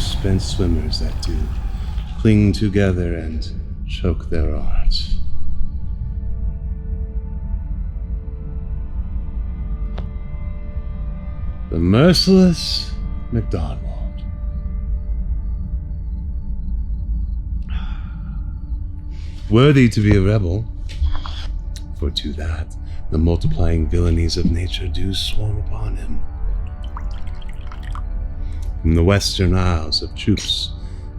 spent swimmers that do cling together and choke their art. The merciless MacDonald. Worthy to be a rebel, for to that the multiplying villainies of nature do swarm upon him. From the western isles of troops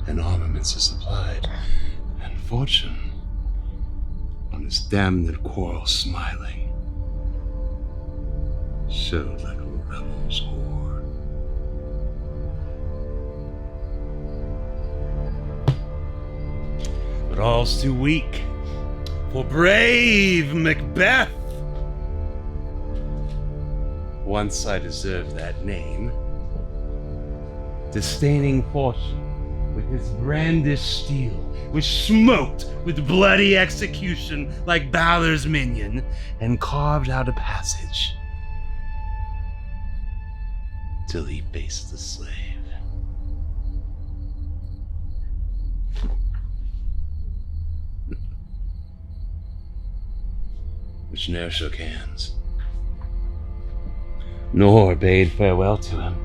and armaments is supplied, and fortune on his damned quarrel smiling showed like a rebel's whore. But all's too weak for brave Macbeth. Once I deserved that name, disdaining fortune with his brandished steel, which smoked with bloody execution like Balor's minion, and carved out a passage till he faced the slave. Which ne'er shook hands, nor bade farewell to him,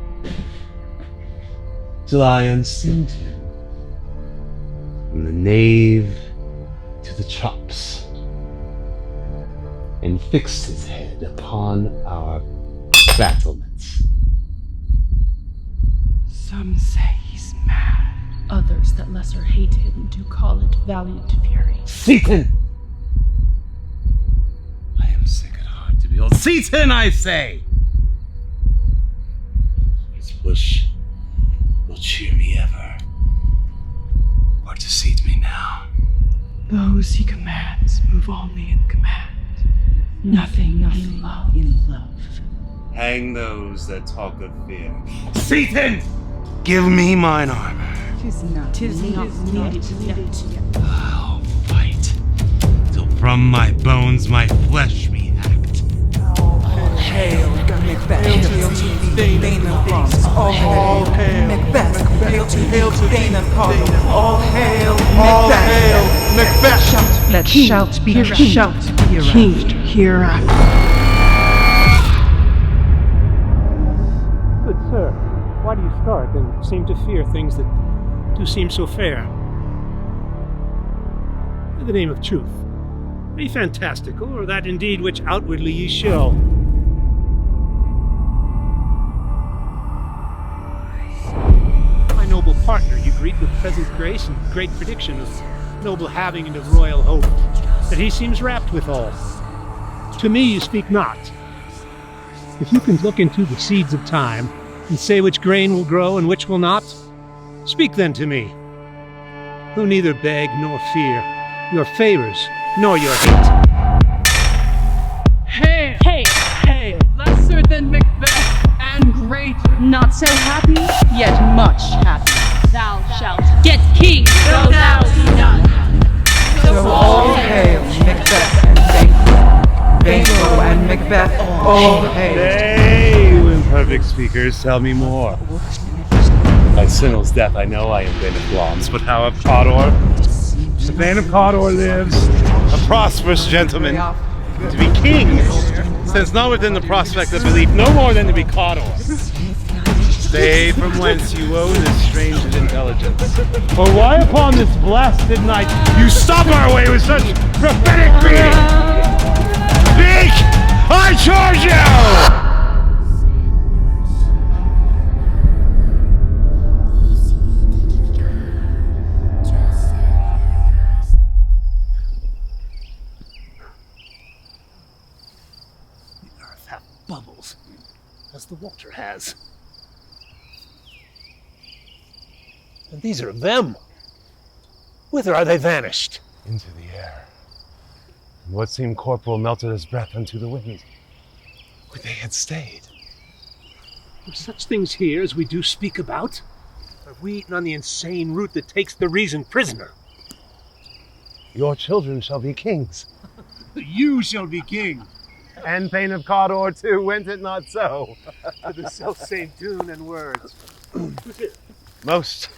till I unseamed him from the nave to the chops, and fixed his head upon our battlements. Some say he's mad. Others that lesser hate him do call it valiant fury. Seaton! I am sick at heart to behold Seaton, I say! His push will cheer me ever, or to seat me now. Those he commands move only in command. Nothing in love. Hang those that talk of fear. Seaton! Give me mine armor. Tis not needed yet. I'll fight till from my bones my flesh be hacked. Hail, Macbeth, hail to thee, Bane of Gods. All hail, Macbeth, hail to Bane of Gods. All hail, Macbeth. Shout, Let shout be hereafter. King hereafter. Good sir, why do you start and seem to fear things that do seem so fair? In the name of truth, be fantastical, or that indeed which outwardly ye show. My noble partner, you greet with present grace and great prediction of noble having and of royal hope, that he seems rapt withal. To me you speak not. If you can look into the seeds of time, and say which grain will grow and which will not, speak then to me, who neither beg nor fear your favors nor your hate. Hail, lesser than Macbeth, and greater. Not so happy, yet much happy. Thou shalt get king, though thou be none. So all hail, Macbeth and Banquo and Macbeth. All hail. Hey, you imperfect speakers, tell me more. By Sinel's death, I know I am Bane of Glamis, but how of Cawdor? The Bane of Cawdor lives, a prosperous gentleman. To be king stands not within the prospect of belief, no more than to be Cawdor. Say from whence you owe this strange intelligence. For why upon this blasted night you stop our way with such prophetic greeting? Speak! I charge you! Bubbles, as the water has. And these are them. Whither are they vanished? Into the air. And what seemed corporal melted as breath unto the wind. Would they had stayed? Are such things here as we do speak about? Are we eaten on the insane root that takes the reason prisoner? Your children shall be kings. You shall be king. And Bane of Cawdor too, went it not so? To the self-same tune and words. Who's it? Most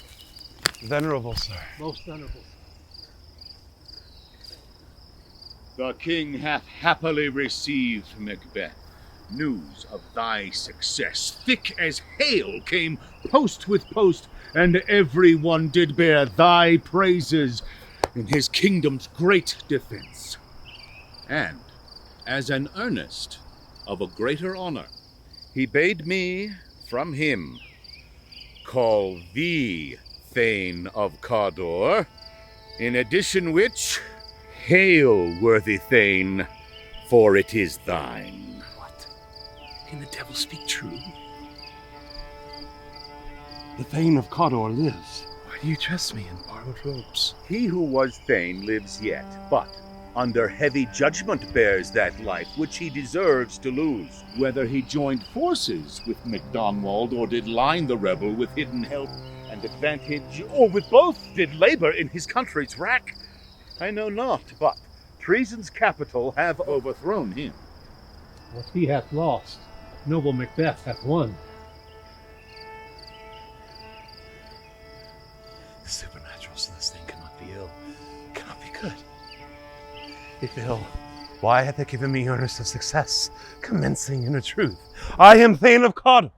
venerable sir. Most venerable. The king hath happily received, Macbeth. News of thy success, thick as hail, came post with post, and every one did bear thy praises in his kingdom's great defense. And, as an earnest of a greater honor, he bade me, from him, call thee Thane of Cawdor, in addition which, hail, worthy Thane, for it is thine. What? Can the devil speak true? The Thane of Cawdor lives. Why do you dress me in borrowed robes? He who was Thane lives yet, but under heavy judgment bears that life which he deserves to lose. Whether he joined forces with MacDonald, or did line the rebel with hidden help and advantage, or with both did labor in his country's wrack, I know not, but treason's capital have overthrown him. What he hath lost, noble Macbeth hath won. The supernaturals in this thing cannot be ill. Cannot be good. If ill, why hath it given me earnest of success, commencing in a truth? I am Thane of Cawdor.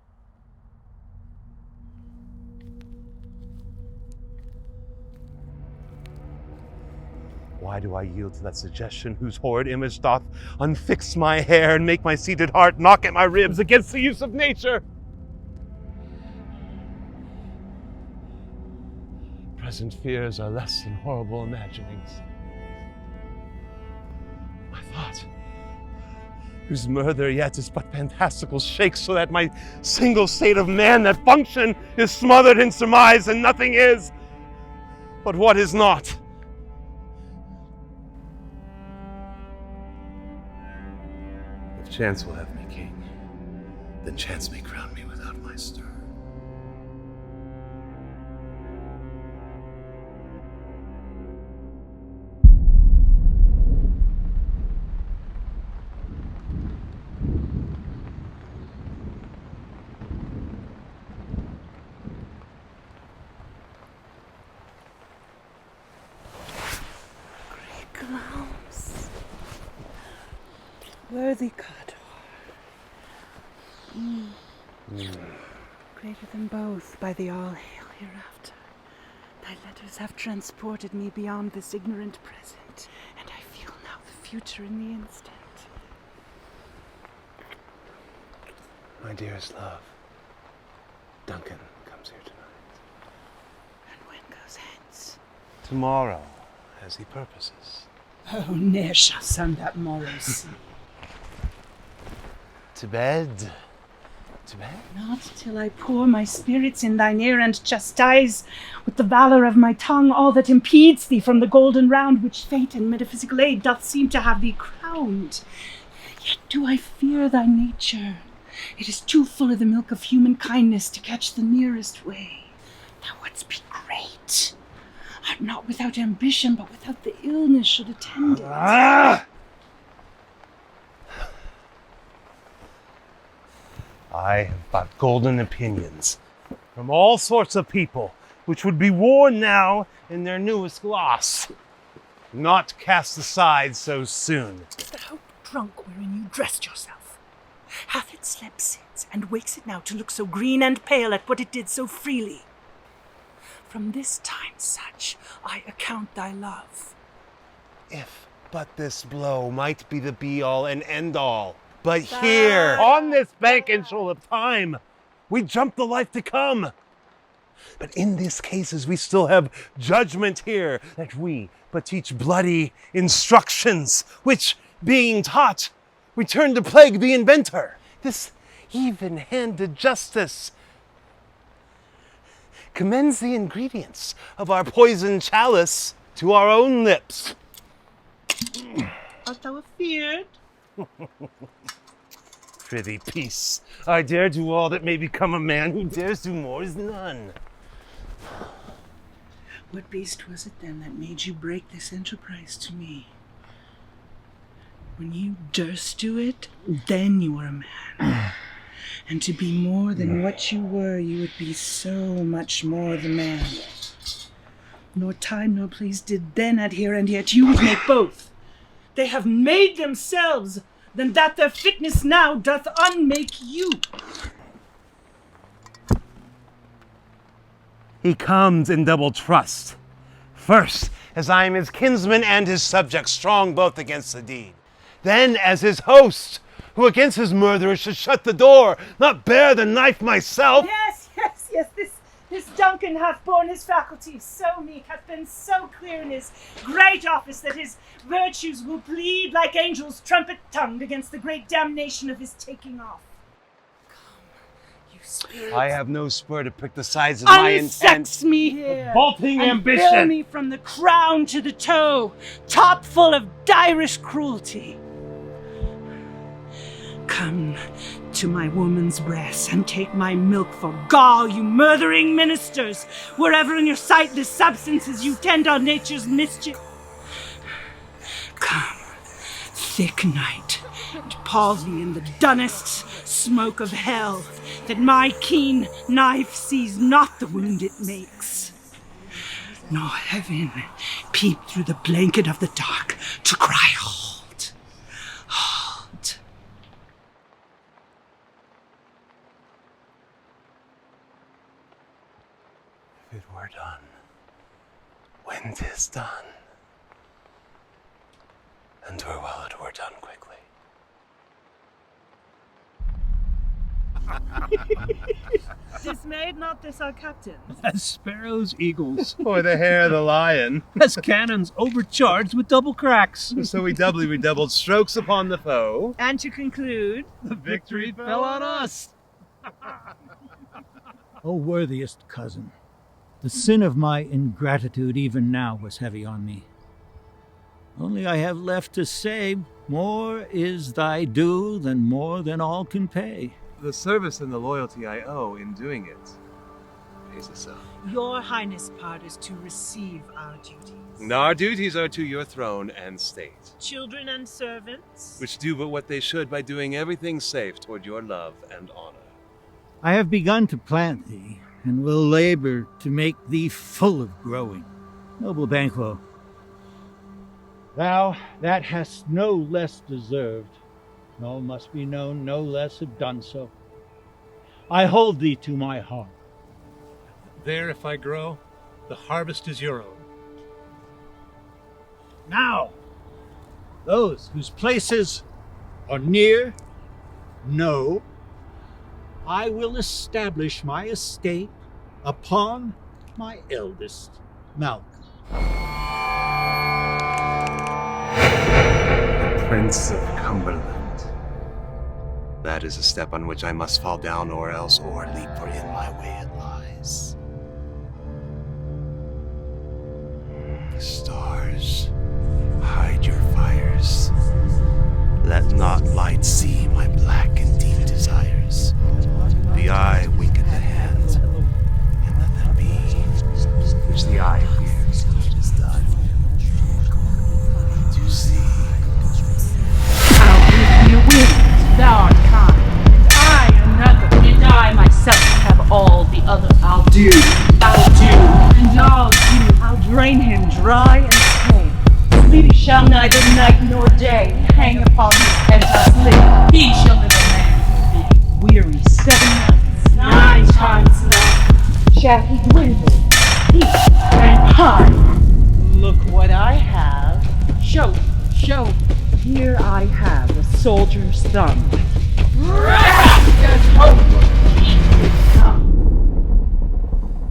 Why do I yield to that suggestion whose horrid image doth unfix my hair and make my seated heart knock at my ribs against the use of nature? Present fears are less than horrible imaginings. My thought, whose murder yet is but fantastical, shakes so that my single state of man, that function, is smothered in surmise, and nothing is but what is not. If chance will have me king, then chance may crown me without my stir. Glaums. Worthy Cawdor. Greater than both by the all-hail hereafter. Thy letters have transported me beyond this ignorant present, and I feel now the future in the instant. My dearest love, Duncan comes here tonight. And when goes hence? Tomorrow, as he purposes. Oh, ne'er shall sun that morrow see. To bed. To bed? Not till I pour my spirits in thine ear and chastise with the valor of my tongue all that impedes thee from the golden round which fate and metaphysical aid doth seem to have thee crowned. Yet do I fear thy nature. It is too full of the milk of human kindness to catch the nearest way. Thou wouldst be great. Not without ambition, but without the illness should attend it. I have bought golden opinions from all sorts of people, which would be worn now in their newest gloss, not cast aside so soon. The hope drunk wherein you dressed yourself, hath it slept since, and wakes it now to look so green and pale at what it did so freely? From this time such I account thy love. If but this blow might be the be-all and end-all. But here, on this bank and shoal of time, we jump the life to come. But in these cases we still have judgment here, that we but teach bloody instructions, which, being taught, return to plague the inventor. This even-handed justice commends the ingredients of our poison chalice to our own lips. Art thou afeard? Prithee, peace. I dare do all that may become a man who dares do more is none. What beast was it then that made you break this enterprise to me? When you durst do it, then you were a man. And to be more than what you were, you would be so much more the man. Nor time nor place did then adhere, and yet you would make both. They have made themselves, than that their fitness now doth unmake you. He comes in double trust. First, as I am his kinsman and his subject, strong both against the deed. Then as his host, who against his murderer should shut the door, not bear the knife myself. Yes, this Duncan hath borne his faculties so meek, hath been so clear in his great office, that his virtues will plead like angels trumpet-tongued against the great damnation of his taking off. I have no spur to prick the sides of my intent. Unsex me here, Vaulting and ambition. fill me from the crown to the toe, top full of direst cruelty. Come to my woman's breast and take my milk for gall, you murthering ministers, wherever in your sight the substances you tend on nature's mischief. Come, thick night, and pause me in the dunnest smoke of hell, that my keen knife sees not the wound it makes, nor heaven peep through the blanket of the dark to cry halt, halt. If it were done, when 'tis done, and 'twere well it were done quickly. Dismayed not this our captain. As sparrows, eagles, Or the hare, the lion. as cannons overcharged with double cracks. So we doubly redoubled strokes upon the foe. And to conclude, The victory Fell on us. O worthiest cousin, the sin of my ingratitude even now was heavy on me. Only I have left to say, more is thy due than more than all can pay. The service and the loyalty I owe in doing it pays us up. your highness' part is to receive our duties. And our duties are to your throne and state, Children and servants. which do but what they should by doing everything safe toward your love and honor. I have begun to plant thee, and will labor to make thee full of growing. Noble Banquo, thou that hast no less deserved, nor must be known no less have done so. I hold thee to my heart. There, if I grow, the harvest is your own. Now, those whose places are near, know, I will establish my estate upon my eldest, Malcolm. Prince of Cumberland. That is a step on which I must fall down or else or leap, for in my way it lies. Stars, hide your fires. Let not light see my black and deep desires. The eye wink at the hand, and let them be, which the eye fears when it is done. To see. I'll give thee a wind, thou art kind, and I another, and I myself have all the other. I'll do, and I'll do. I'll drain him dry and cold. Sleep shall neither night nor day hang upon his head sleep. He shall live a man, be weary 7 months, 9 times long. Shall he dwindle, heat and pine? Look what I have. Show. Here I have a soldier's thumb. There's hope.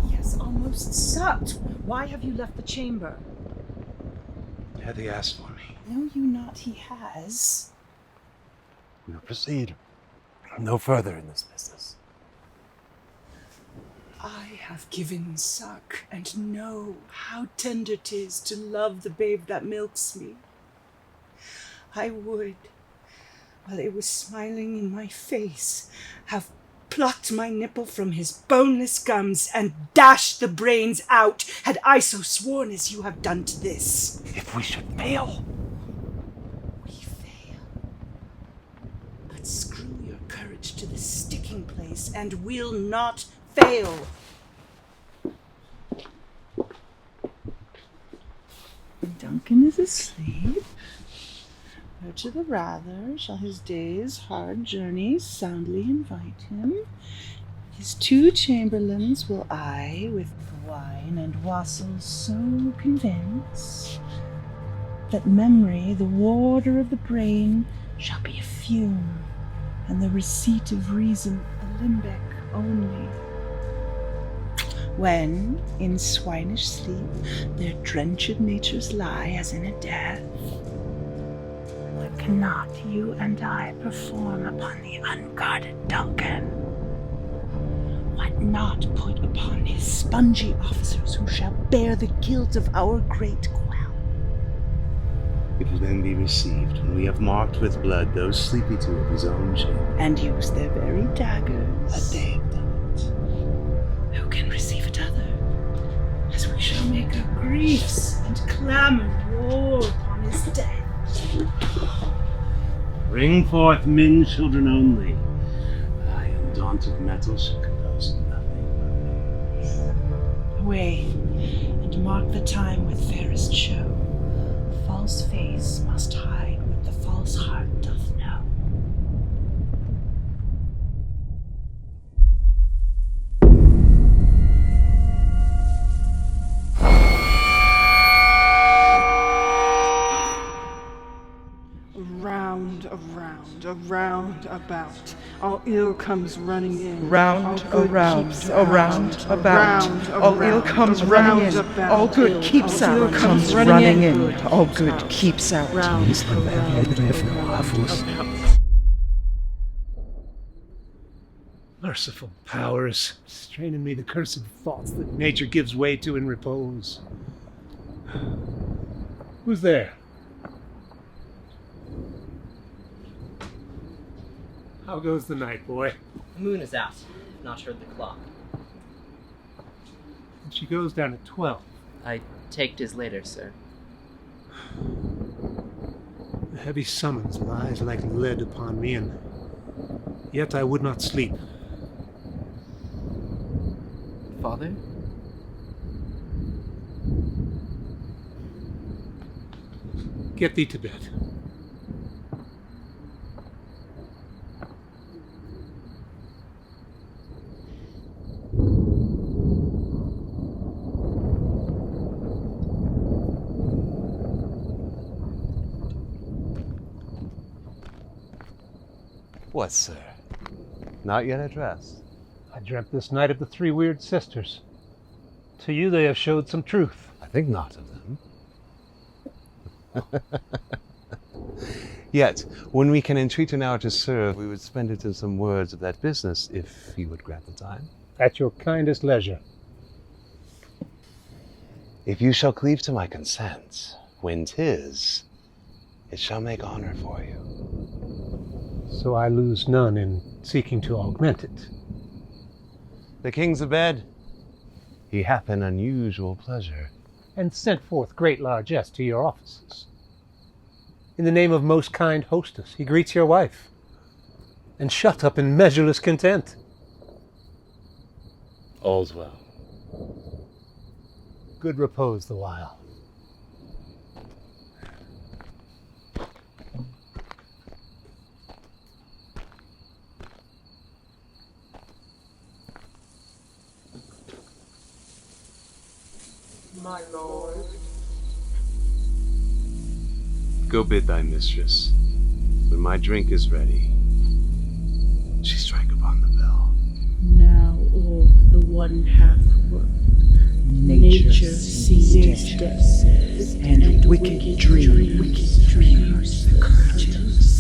He has almost supped. Why have you left the chamber? Had he asked for me? Know you not he has? We will proceed no further in this business. I have given suck, and know how tender 'tis to love the babe that milks me. I would, while it was smiling in my face, have plucked my nipple from his boneless gums and dashed the brains out, had I so sworn as you have done to this. If we should fail, We fail. But screw your courage to the stick purpose and will not fail. Duncan is asleep. Where to the rather shall his day's hard journey soundly invite him? His 2 chamberlains will I with wine and wassail so convince that memory, the warder of the brain, shall be a fume, and the receipt of reason a limbeck only. When, in swinish sleep, their drenched natures lie as in a death, what cannot you and I perform upon the unguarded Duncan? What not put upon his spongy officers who shall bear the guilt of our great quell? It will then be received when we have marked with blood those sleepy 2 of his own chamber. And use their very daggers. That they have done it. Who can receive it other? As we shall make our griefs and clamor war upon his death. Bring forth men, children only. I, undaunted metal, shall compose nothing Away, and mark the time with fairest show. False face must hide what the false heart doth know. Around about, all ill comes running in. Round, around, around, about, all ill comes running in. All good keeps out, comes running in. All good keeps out. Merciful powers, straining me the cursed thoughts that nature gives way to in repose. Who's there? How goes the night, boy? The moon is out. I've not heard the clock. And she goes down at 12. I take 'tis later, sir. The heavy summons lies like lead upon me, and yet I would not sleep. Father? Get thee to bed. What, sir? Not yet at rest? I dreamt this night of the 3 weird sisters. To you they have showed some truth. I think not of them. Yet, when we can entreat an hour to serve, we would spend it in some words of that business, if you would grant the time. At your kindest leisure. If you shall cleave to my consent, when 'tis, it shall make honor for you. So I lose none in seeking to augment it. The king's abed. He hath an unusual pleasure. And sent forth great largesse to your offices. In the name of most kind hostess, he greets your wife, and shut up in measureless content. All's well. Good repose the while. My lord. Go bid thy mistress, when my drink is ready, she strike upon the bell. Now all the one hath worked. Nature sees death, and wicked dreams, curtains.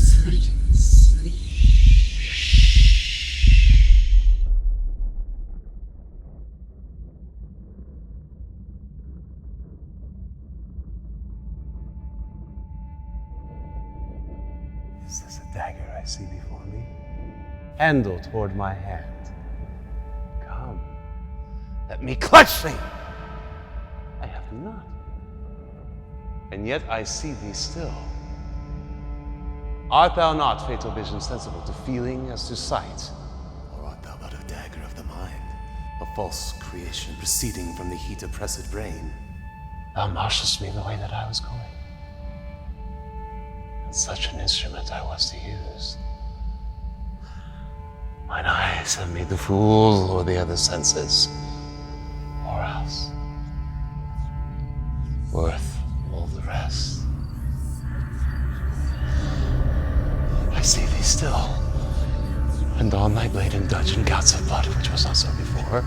Is this a dagger I see before me? Handle toward my hand. Come, let me clutch thee! I have not. And yet I see thee still. Art thou not, fatal vision, sensible to feeling as to sight? Or art thou but a false creation proceeding from the heat oppressed brain. Thou marshalst me the way that I was going. And such an instrument I was to use. Mine eyes have made the fool, or the other senses, or else worth all the rest. I see thee still, and on thy blade indulge in gouts of blood, which was not so before.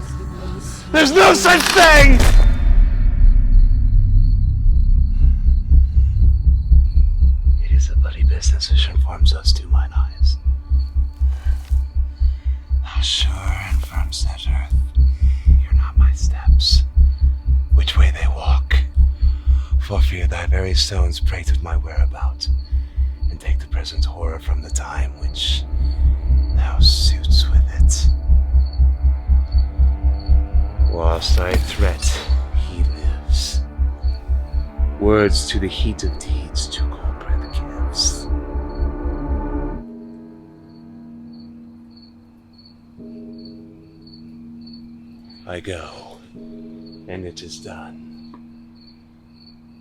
There's no such thing! It is a bloody business which informs us to mine eyes. How sure and firm set earth, hear not my steps, which way they walk, for fear thy very stones prate of my whereabout, and take the present horror from the time which now suits with it. Whilst I threat, he lives. Words to the heat of deeds to cold breath gives. I go, and it is done.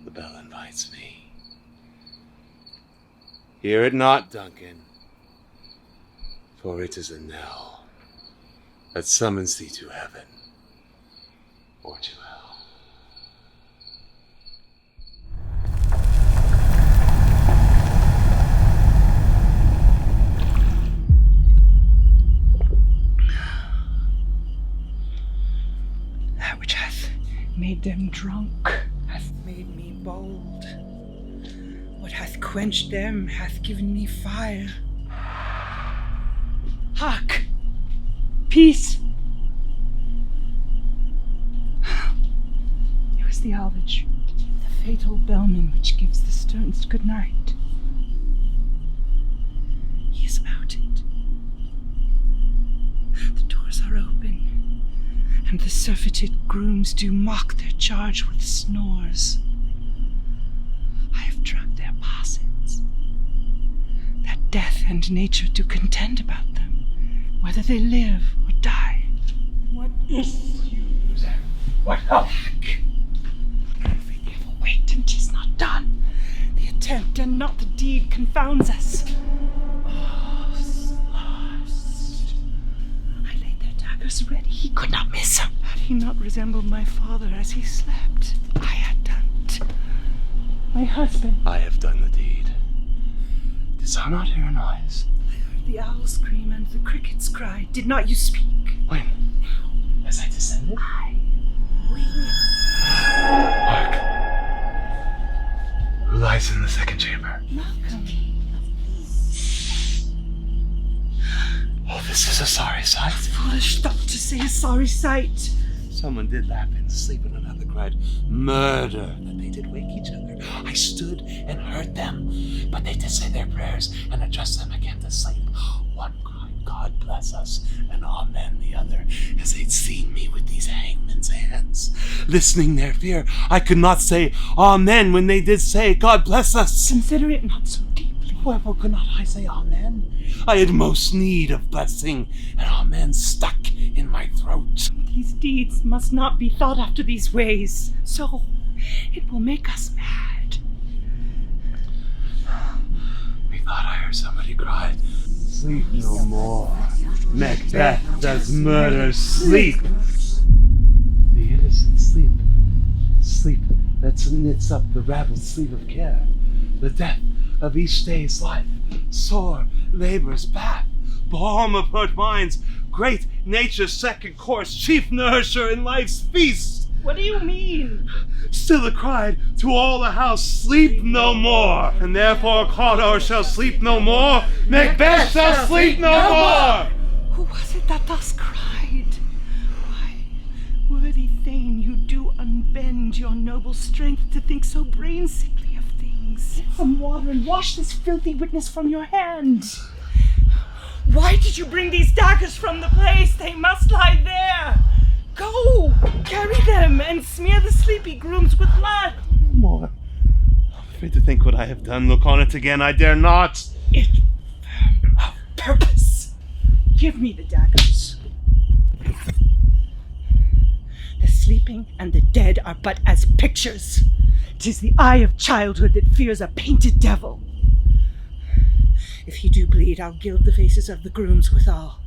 The bell invites me. Hear it not, Duncan, for it is a knell that summons thee to heaven or to hell. That which hath made them drunk hath made me bold. What hath quenched them hath given me fire. Hark! Peace! It was the Alvage, the fatal bellman which gives the Sterns good night. He is about it. The doors are open, and the surfeited grooms do mock their charge with snores. I have drugged their passets, that death and nature do contend about them, whether they live or die. What is you? What up? Every evil wait, and 'tis not done. The attempt and not the deed confounds us. Oh, lost. I laid their daggers ready. He could not miss them. Had he not resembled my father as he slept, I had done't. My husband. I have done the deed. Didst thou not hear a noise? The owl scream and the crickets cry. Did not you speak? When? Now. As I descended? Hark! Who lies in the second chamber? Malcolm. Oh, this is a sorry sight. Foolish thought to say a sorry sight. Someone did laugh in sleep, and another cried, "Murder!" That they did wake each other. I stood and heard them, but they did say their prayers and adjust them again to sleep. One cried, "God bless us," and amen the other, as they'd seen me with these hangman's hands. Listening their fear, I could not say amen when they did say, "God bless us." Consider it not so deeply. Wherefore could not I say amen? I had most need of blessing, and amen stuck in my throat. These deeds must not be thought after these ways. So, it will make us mad. Methought I heard somebody cry, "Sleep no more. Macbeth does murder sleep." The innocent sleep. Sleep that knits up the raveled sleeve of care. The death of each day's life. Sore labor's bath. Balm of hurt minds. Great nature's second course. Chief nourisher in life's feast. What do you mean? Still it cried to all the house, "Sleep no more." And therefore Cawdor shall sleep no more. Macbeth shall sleep no more. Who was it that thus cried? Why, worthy Thane, you do unbend your noble strength to think so brain-sickly of things. Get some water and wash this filthy witness from your hand. Why did you bring these daggers from the place? They must lie there. Go, carry them, and smear the sleepy grooms with blood. No more. I'm afraid to think what I have done. Look on it again. I dare not. It of purpose. Give me the daggers. sleeping, and the dead are but as pictures. 'Tis the eye of childhood that fears a painted devil. If he do bleed, I'll gild the faces of the grooms withal,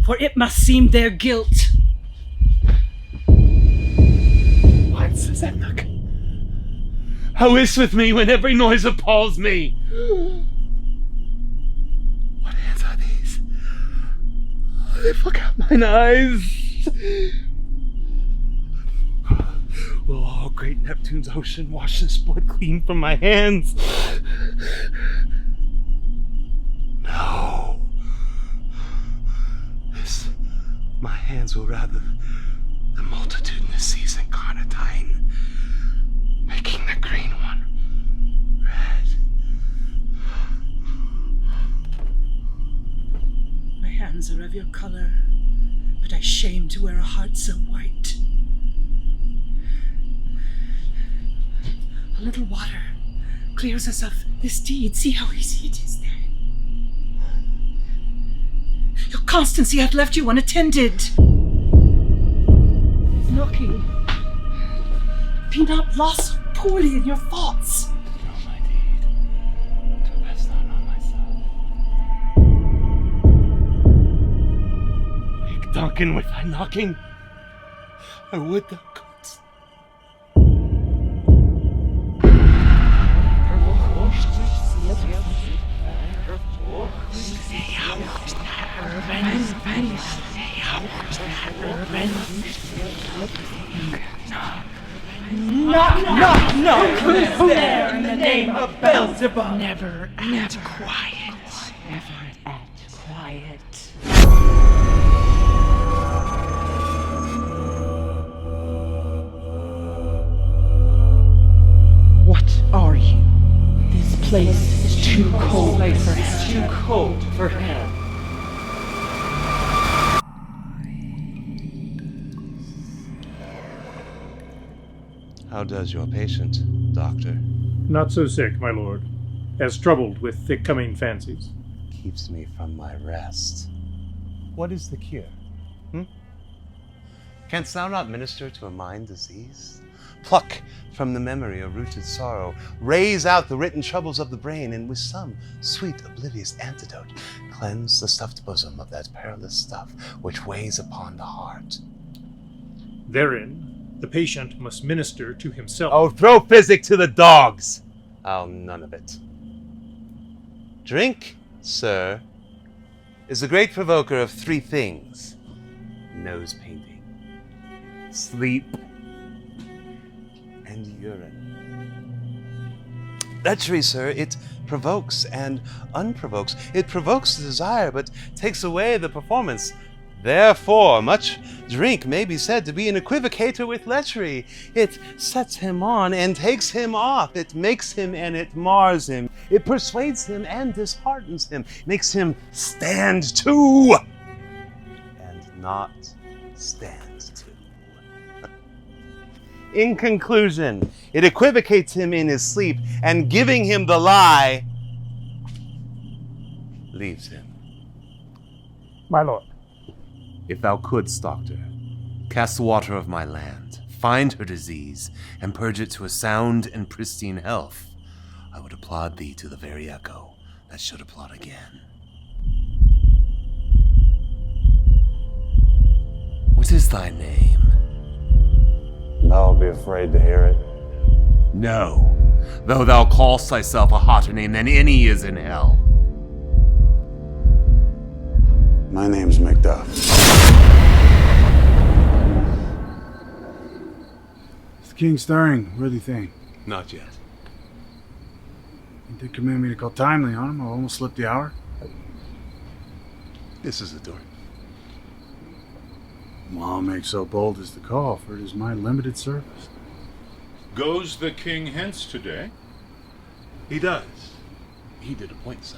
for it must seem their guilt. What says Enoch? How is with me when every noise appalls me? What hands are these? They fuck out mine eyes. Will all great Neptune's ocean wash this blood clean from my hands? No. This, my hands will rather the multitudinous seas incarnadine, making the green one red. My hands are of your color, but I shame to wear a heart so white. A little water clears us of this deed. See how easy it is then. Your constancy hath left you unattended. Knocking. Be not lost so poorly in your thoughts. No, my deed. To best not on myself. Wake Duncan with thy knocking. I would thou couldst. No! Who's there in the name of Beelzebub? Never act quiet. Never act quiet. What are you? This place is too cold for hell. It's too cold for hell. How does your patient, doctor? Not so sick, my lord, as troubled with thick-coming fancies. Keeps me from my rest. What is the cure? Canst thou not minister to a mind diseased? Pluck from the memory a rooted sorrow, raise out the written troubles of the brain, and with some sweet oblivious antidote, cleanse the stuffed bosom of that perilous stuff which weighs upon the heart. Therein, the patient must minister to himself. Oh, throw physic to the dogs! I'll none of it. Drink, sir, is the great provoker of three things: nose painting, sleep, and urine. Lechery, sir, it provokes and unprovokes. It provokes the desire, but takes away the performance. Therefore, much drink may be said to be an equivocator with lechery. It sets him on and takes him off. It makes him and it mars him. It persuades him and disheartens him. Makes him stand to and not stand to. In conclusion, it equivocates him in his sleep, and giving him the lie, leaves him. My lord. If thou couldst, doctor, cast the water of my land, find her disease, and purge it to a sound and pristine health, I would applaud thee to the very echo that should applaud again. What is thy name? Thou'll be afraid to hear it. No, though thou call'st thyself a hotter name than any is in hell. My name's Macduff. Is the king stirring? Worthy thing. Not yet. He did command me to call timely on him. I almost slipped the hour. This is the door. Well, I'll make so bold as to call, for it is my limited service. Goes the king hence today? He does. He did appoint so.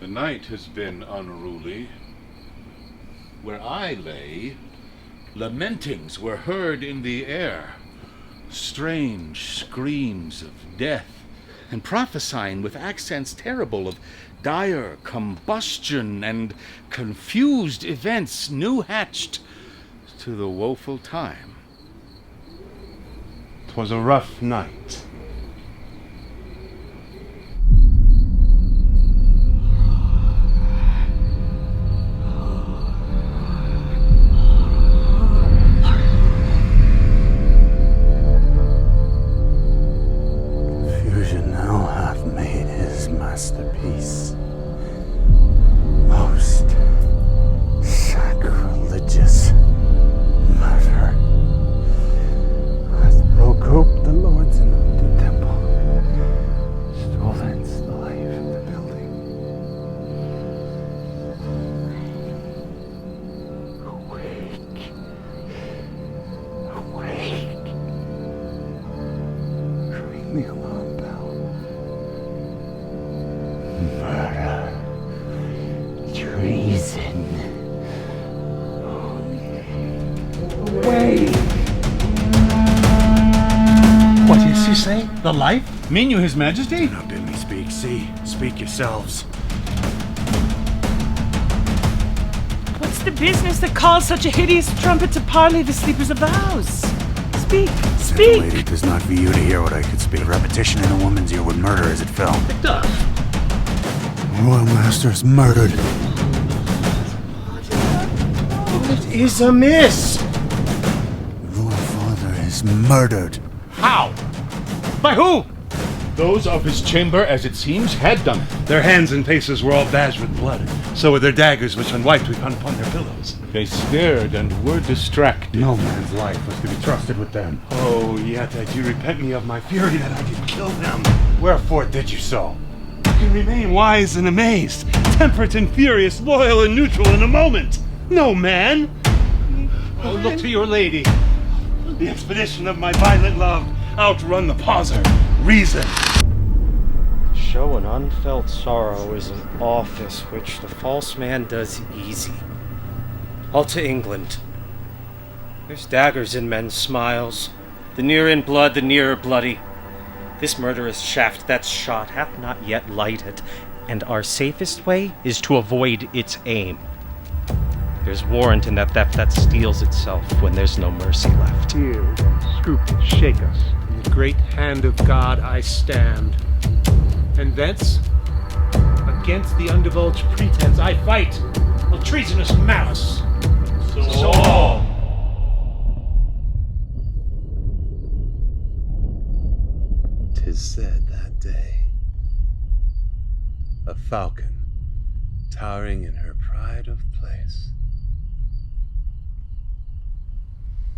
The night has been unruly. Where I lay, lamentings were heard in the air, strange screams of death, and prophesying with accents terrible of dire combustion and confused events new hatched, to the woeful time. 'Twas a rough night. Fusion now hath made his masterpiece. Most sacrilegious murder hath broke up the lords in the temple, stolen the life of the building. Awake. Awake. Ring the alarm bell. Murder. Treason. Away. What is he saying? The life? Mean you, His Majesty? Now bid me speak. See, speak yourselves. What's the business that calls such a hideous trumpet to parley the sleepers of the house? Speak, speak! Lady, it is not for you to hear what I could speak. Repetition in a woman's ear would murder as it fell. It does. Royal Master is murdered. What is amiss? The Royal Father is murdered. How? By who? Those of his chamber, as it seems, had done it. Their hands and faces were all badged with blood. So were their daggers, which when wiped we found upon their pillows. They stared and were distracted. No man's life was to be trusted with them. Oh, yet I do repent me of my fury that I did kill them. Wherefore did you so? I can remain wise and amazed, temperate and furious, loyal and neutral in a moment. No man. Oh, look to your lady. The expedition of my violent love outrun the pauser, reason. Show an unfelt sorrow is an office which the false man does easy. All to England. There's daggers in men's smiles. The nearer in blood, the nearer bloody. This murderous shaft that's shot hath not yet lighted, and our safest way is to avoid its aim. There's warrant in that theft that steals itself when there's no mercy left. Fear and scruple shake us. In the great hand of God I stand. And thence, against the undivulged pretense, I fight a treasonous malice. So all. "'Tis said that day, a falcon, towering in her pride of place,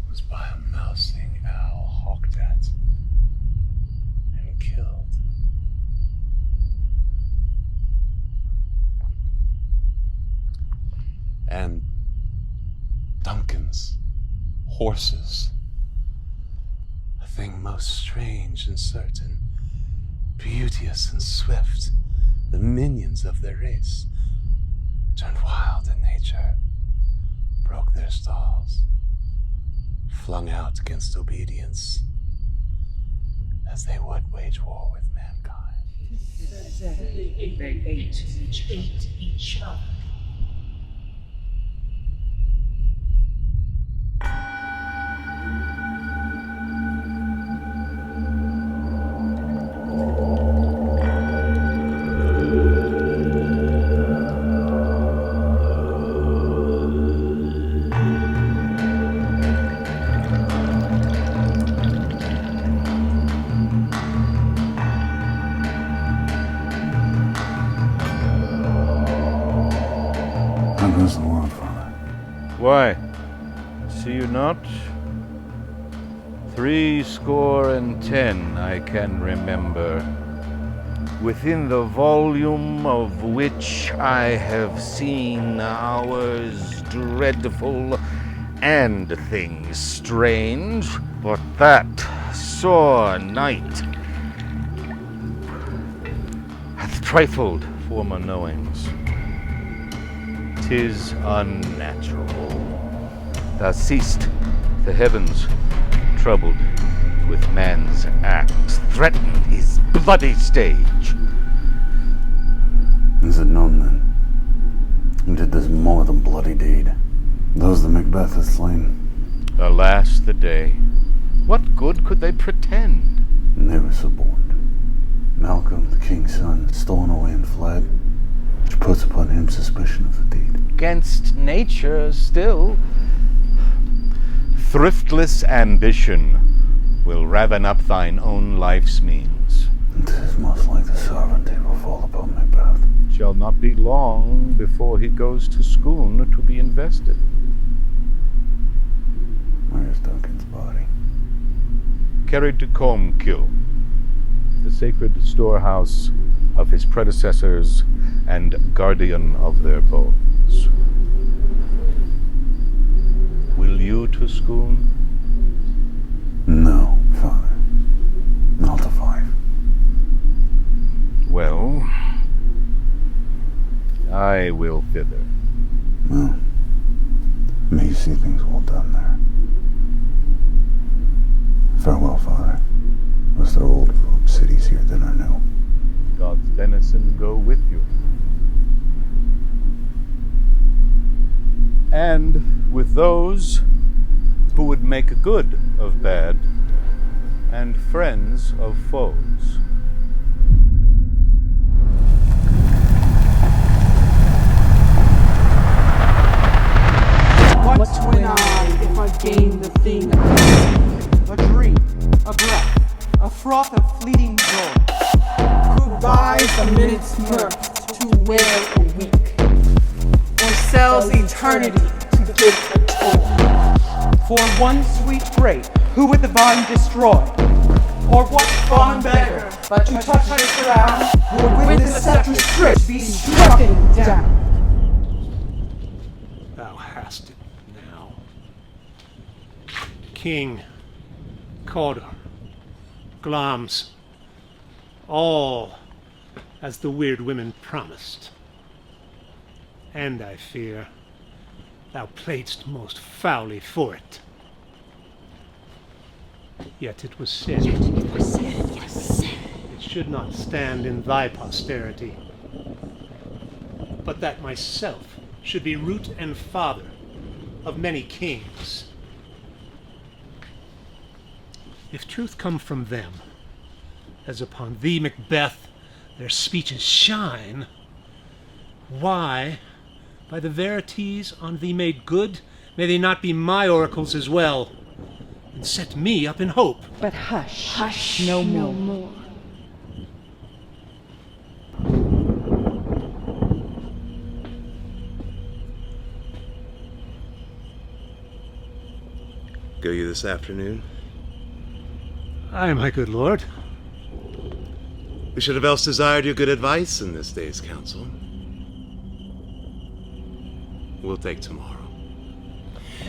was by a mousing owl hawked at and killed. And Duncan's horses, a thing most strange and certain, beauteous and swift, the minions of their race, turned wild in nature, broke their stalls, flung out against obedience, as they would wage war with mankind. They ate each other. How goes the world, Father? Why, see you not? 70 I can remember, within the volume of which I have seen hours dreadful and things strange, but that sore night hath trifled former knowings. 'Tis unnatural. Thou seest the heavens troubled with man's acts, threaten his bloody stage. Is it known then? Who did this more than bloody deed? Those that Macbeth hath slain. Alas the day. What good could they pretend? And they were suborned. Malcolm, the king's son, stolen away and fled, which puts upon him suspicion of the deed. Against nature still. Thriftless ambition will raven up thine own life's means. And 'tis most like the sovereignty will fall upon Macbeth. Shall not be long before he goes to Scone to be invested. Where's Duncan's body? Carried to Combekill, the sacred storehouse of his predecessors and guardian of their bones. Will you to Scone? No, father. Not to 5. Well, I will thither. Well, may you see things well done there. Farewell, father. Was there older cities here than I know? God's benison go with you. And with those who would make good of bad and friends of foes. What win I if I gain the thing? A dream, a breath, a froth of fleeting joy. Who buys a minute's mirth to wear a week, or sells eternity to give a toll? For one sweet grape, who would the vine destroy? Or what fond beggar, but to touch the ground, would with the scepter stripped be struck down? Thou hast it now. King, Cawdor, Glamis, all as the weird women promised. And I fear thou playedst most foully for it. Yet it was said. It should not stand in thy posterity, but that myself should be root and father of many kings. If truth come from them, as upon thee, Macbeth, their speeches shine, why, by the verities on thee made good, may they not be my oracles as well, and set me up in hope? But hush, no more. Go you this afternoon? Aye, my good lord. We should have else desired your good advice in this day's council. We'll take tomorrow.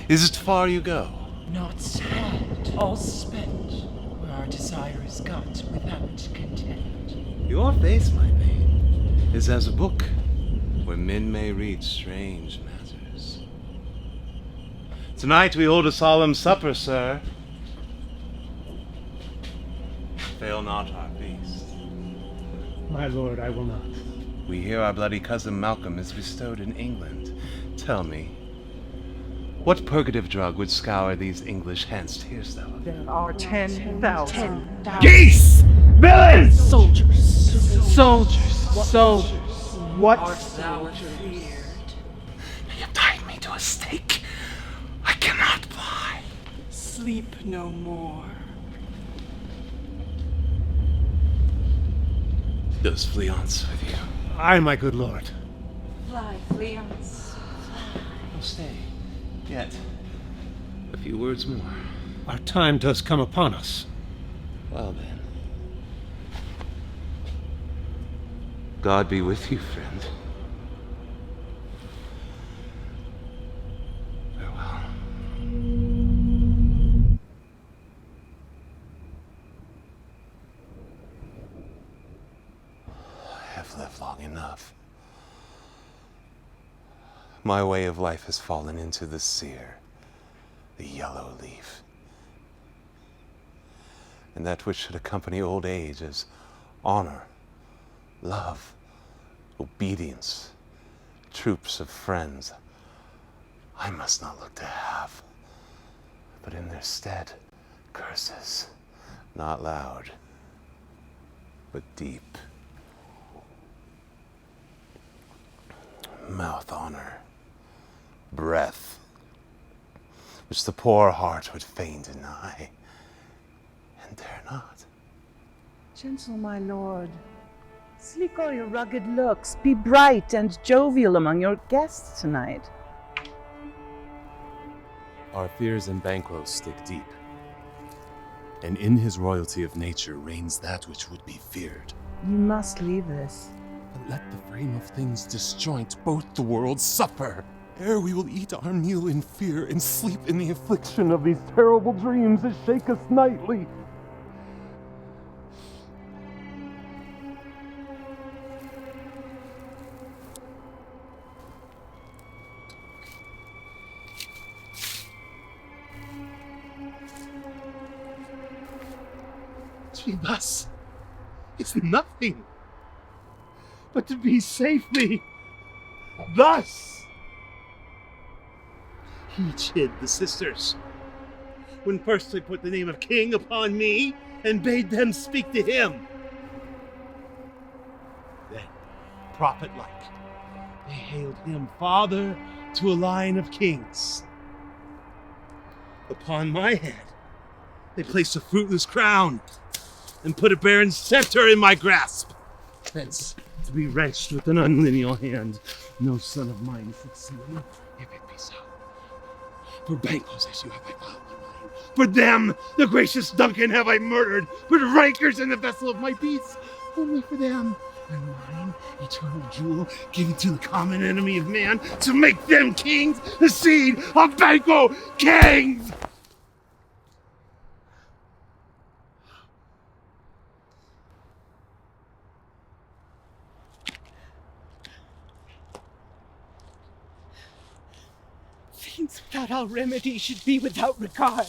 Is it far you go? Not sad, all spent, where our desire is got without content. Your face, my babe, is as a book where men may read strange matters. Tonight we hold a solemn supper, sir. Fail not our feast. My lord, I will not. We hear our bloody cousin Malcolm is bestowed in England. Tell me, what purgative drug would scour these English hands? Hearest thou of? There are 10,000. Geese! Villains! Soldiers. What? Art thou feared? They have tied me to a stake. I cannot fly. Sleep no more. Does Fleance with you? Aye, my good lord. Fly, Fleance. Oh, stay. Yet. A few words more. Our time does come upon us. Well then. God be with you, friend. Farewell. I have lived long enough. My way of life has fallen into the sere, the yellow leaf. And that which should accompany old age is honor, love, obedience, troops of friends. I must not look to have, but in their stead, curses, not loud, but deep. Mouth honor, breath, which the poor heart would fain deny, and dare not. Gentle, my lord. Sleek all your rugged looks. Be bright and jovial among your guests tonight. Our fears in Banquo stick deep, and in his royalty of nature reigns that which would be feared. You must leave this. But let the frame of things disjoint, both the worlds suffer. Ere we will eat our meal in fear and sleep in the affliction of these terrible dreams that shake us nightly. To be thus is nothing but to be safely thus. He chid the sisters when first they put the name of king upon me and bade them speak to him. Then, prophet-like, they hailed him father to a line of kings. Upon my head, they placed a fruitless crown and put a barren scepter in my grasp. Thence, to be wrenched with an unlineal hand, no son of mine should see me, if it be so. For Banquo's issue have I filed my mind. For them, the gracious Duncan have I murdered. Put rankers in the vessel of my peace. Only for them, and mine, eternal jewel, given to the common enemy of man, to make them kings, the seed of Banquo kings! Things without our remedy should be without regard.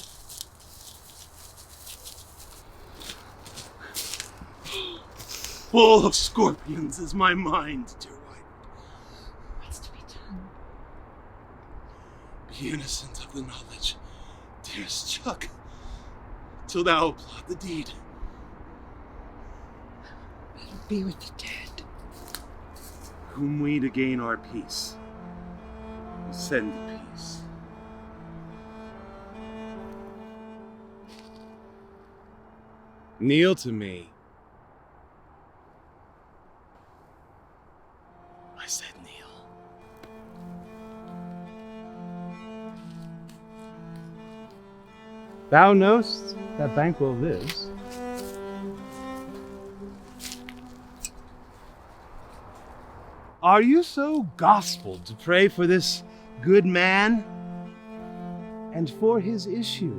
Full of scorpions is my mind, dear wife. What's to be done? Be innocent of the knowledge, dearest Chuck, till thou plot the deed. Let him be with the dead. Whom we to gain our peace will send the peace. Kneel to me. I said kneel. Thou knowst that Banquo lives. Are you so gospeled to pray for this good man and for his issue,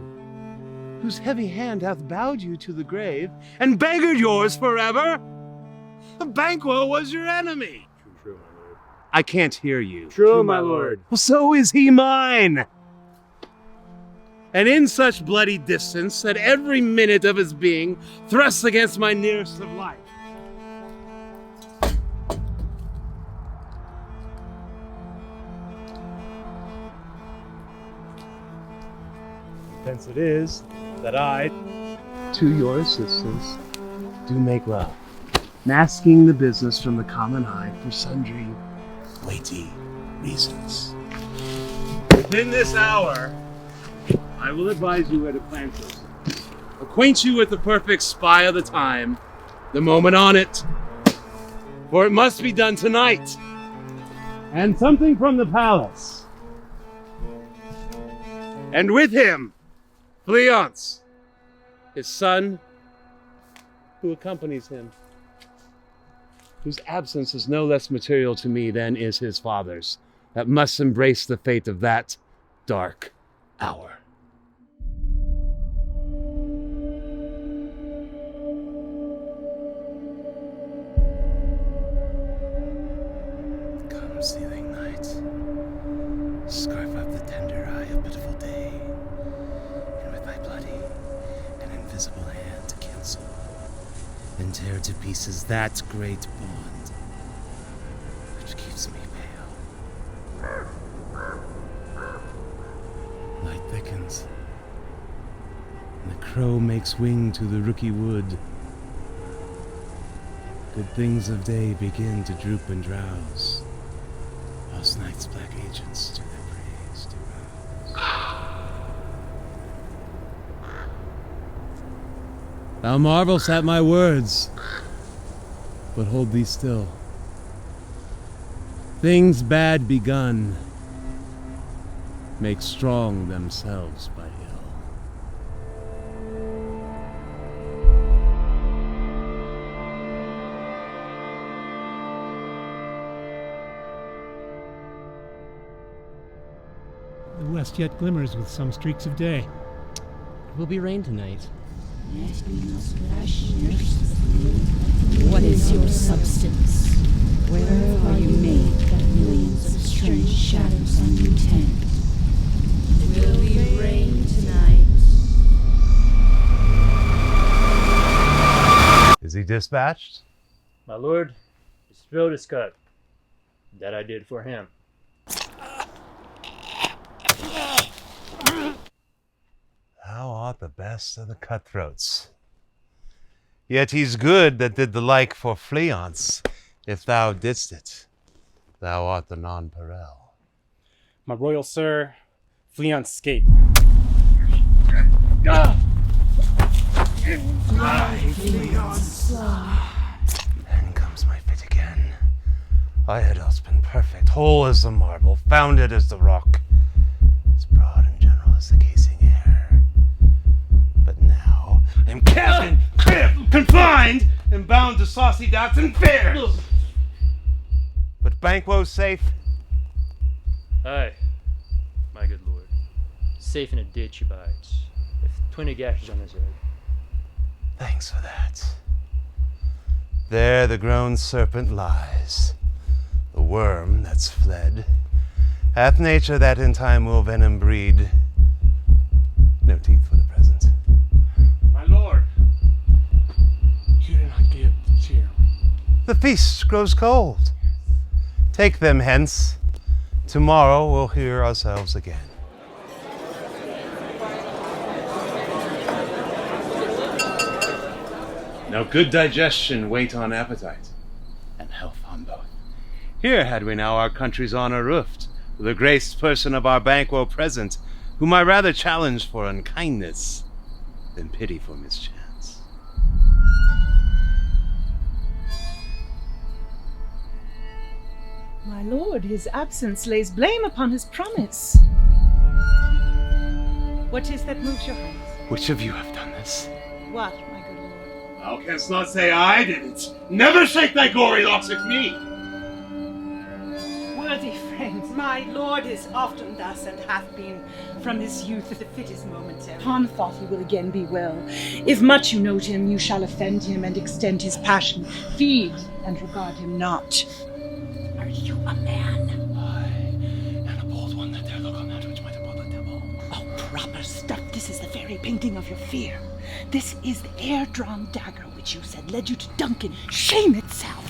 whose heavy hand hath bowed you to the grave and beggared yours forever? Banquo was your enemy. True, my lord. I can't hear you. True, my lord. Well, so is he mine. And in such bloody distance that every minute of his being thrusts against my nearest of life. Hence it is that I, to your assistance, do make love, masking the business from the common eye for sundry weighty reasons. Within this hour, I will advise you where to plant yourself, acquaint you with the perfect spy of the time, the moment on it, for it must be done tonight, and something from the palace. And with him, Fleance, his son, who accompanies him, whose absence is no less material to me than is his father's, that must embrace the fate of that dark hour. Come, seething night, scarf up the tender eye of pitiful day, and with thy bloody and invisible hand to cancel and tear to pieces that great bond which keeps me pale. Night thickens, and the crow makes wing to the rooky wood. Good things of day begin to droop and drowse. Last night's black agents to their praise do rouse. Thou marvelst at my words, but hold thee still. Things bad begun make strong themselves by ill. The west yet glimmers with some streaks of day. It will be rain tonight. What is your substance? Where are you made that millions of strange shadows on you tend? Will we rain tonight? Is he dispatched? My lord, his throat is cut. That I did for him. Thou art the best of the cutthroats. Yet he's good that did the like for Fleance. If thou didst it, thou art the nonpareil. My royal sir, Fleance escaped. Fly, Fleance, fly. Then comes my fit again. I had else been perfect, whole as the marble, founded as the rock, as broad and general as the casing air. But now I'm cabined, cribbed, confined, and bound to saucy doubts and fears. But Banquo's safe. Aye, my good lord. Safe in a ditch he bides, with 20 gashes on his head. Thanks for that. There the grown serpent lies, the worm that's fled. Hath nature that in time will venom breed. No teeth for the present. My lord, you did not give the cheer. The feast grows cold. Take them hence. Tomorrow we'll hear ourselves again. Now good digestion wait on appetite, and health on both. Here had we now our country's honor roofed, with the graced person of our Banquo present, whom I rather challenge for unkindness than pity for mischance. My lord, his absence lays blame upon his promise. What is that moves your hands? Which of you have done this? What, my good lord? Thou canst not say I did it. Never shake thy gory locks at me. Worthy friends, my lord is often thus, and hath been from his youth. The fit is momentary. Upon thought he will again be well. If much you note him, you shall offend him and extend his passion. Feed and regard him not. Are you a man? Aye, and a bold one that dare look on that which might have brought the devil. Oh, proper stuff. This is the very painting of your fear. This is the air-drawn dagger which you said led you to Duncan. Shame itself!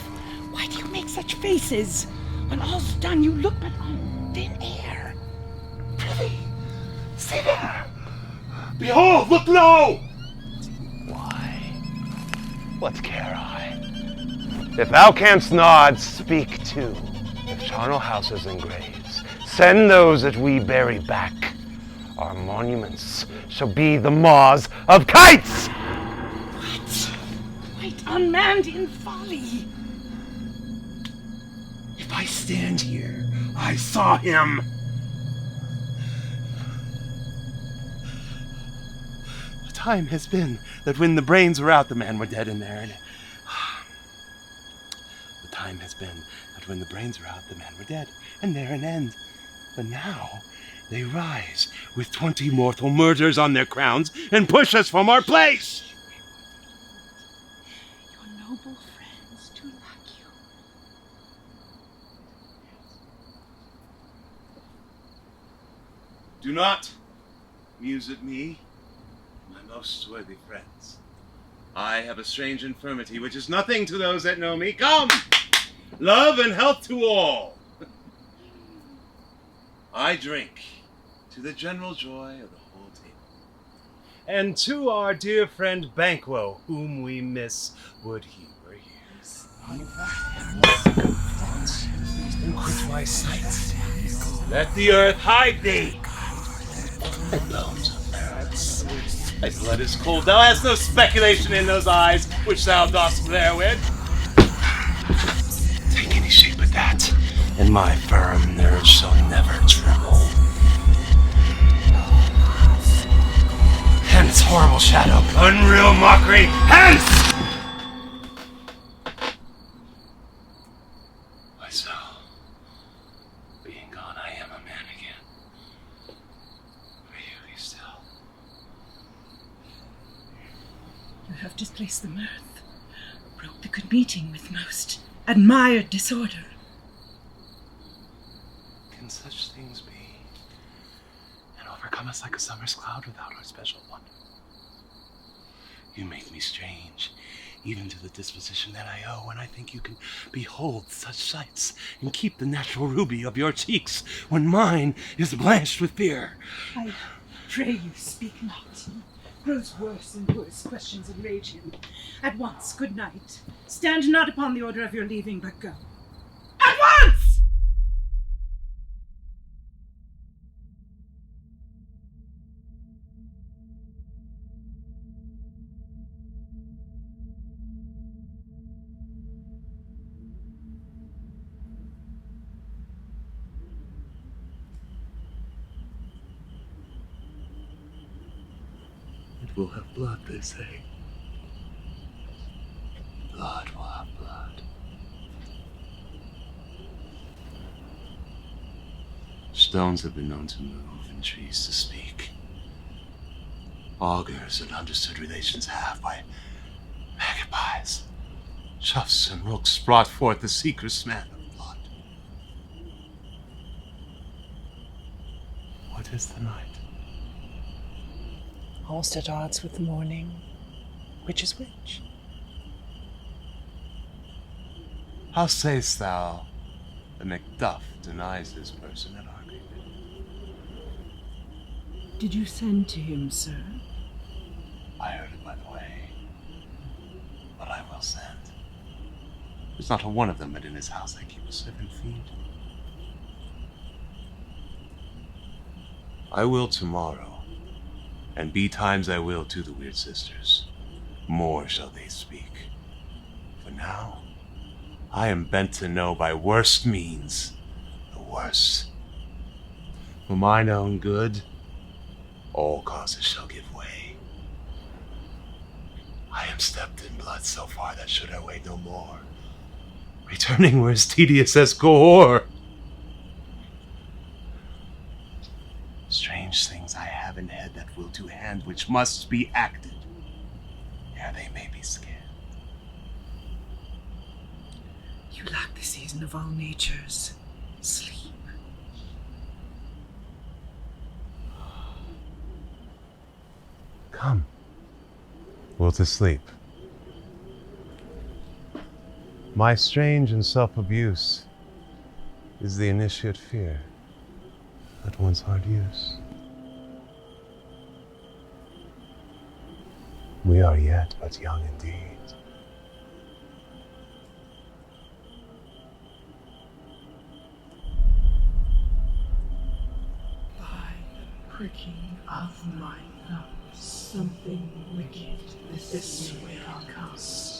Why do you make such faces? When all's done, you look but on thin air. Prithee, see there! Behold, look low! Why? What care I? If thou canst nod, speak too. If charnel houses and graves, send those that we bury back. Our monuments shall be the maws of kites! What? Quite unmanned in folly. If I stand here, I saw him. The time has been that when the brains were out, the men were dead in there. The time has been that when the brains were out, the men were dead, and there an end. But now they rise with 20 mortal murders on their crowns and push us from our place. Your noble friends do lack you. Do not muse at me, my most worthy friends. I have a strange infirmity which is nothing to those that know me. Come! Love and health to all! I drink to the general joy of the whole table. and to our dear friend Banquo, whom we miss, would he were here. And quit my sight. Let the earth hide thee! Thy bones of parents. Thy blood is cold. Thou hast no speculation in those eyes which thou dost therewith. Take any shape but that, and my firm nerves shall never tremble. Hence, horrible shadow. Unreal mockery, hence! Why so? Being gone, I am a man again. For you, be still. You have displaced the mirth, broke the good meeting with most admired disorder. Can such things be, and overcome us like a summer's cloud without our special wonder? You make me strange, even to the disposition that I owe, when I think you can behold such sights and keep the natural ruby of your cheeks when mine is blanched with fear. I pray you, speak not. Grows worse and worse, questions enrage him. At once, good night. Stand not upon the order of your leaving, but go. At once! It will have blood, they say. Blood will have blood. Stones have been known to move and trees to speak. Augurs and understood relations have, by magpies, choughs and rooks, brought forth the secret smell of blood. What is the night? Almost at odds with the morning. Which is which? How sayst thou that Macduff denies his person at Argyle? Did you send to him, sir? I heard it by the way, but I will send. There's not a one of them but in his house I keep a servant feed. I will tomorrow, and betimes I will to the weird sisters. More shall they speak. For now, I am bent to know by worst means the worst. For mine own good, all causes shall give way. I am stepped in blood so far that should I wait no more, returning were as tedious as gore. Strange things I have in head that will to hand, which must be acted, ere they may be scanned. You lack the season of all natures. Sleep. Come. Will to sleep. My strange and self-abuse is the initiate fear that once hard use. We are yet but young indeed. By the pricking of my nose, something wicked this way comes.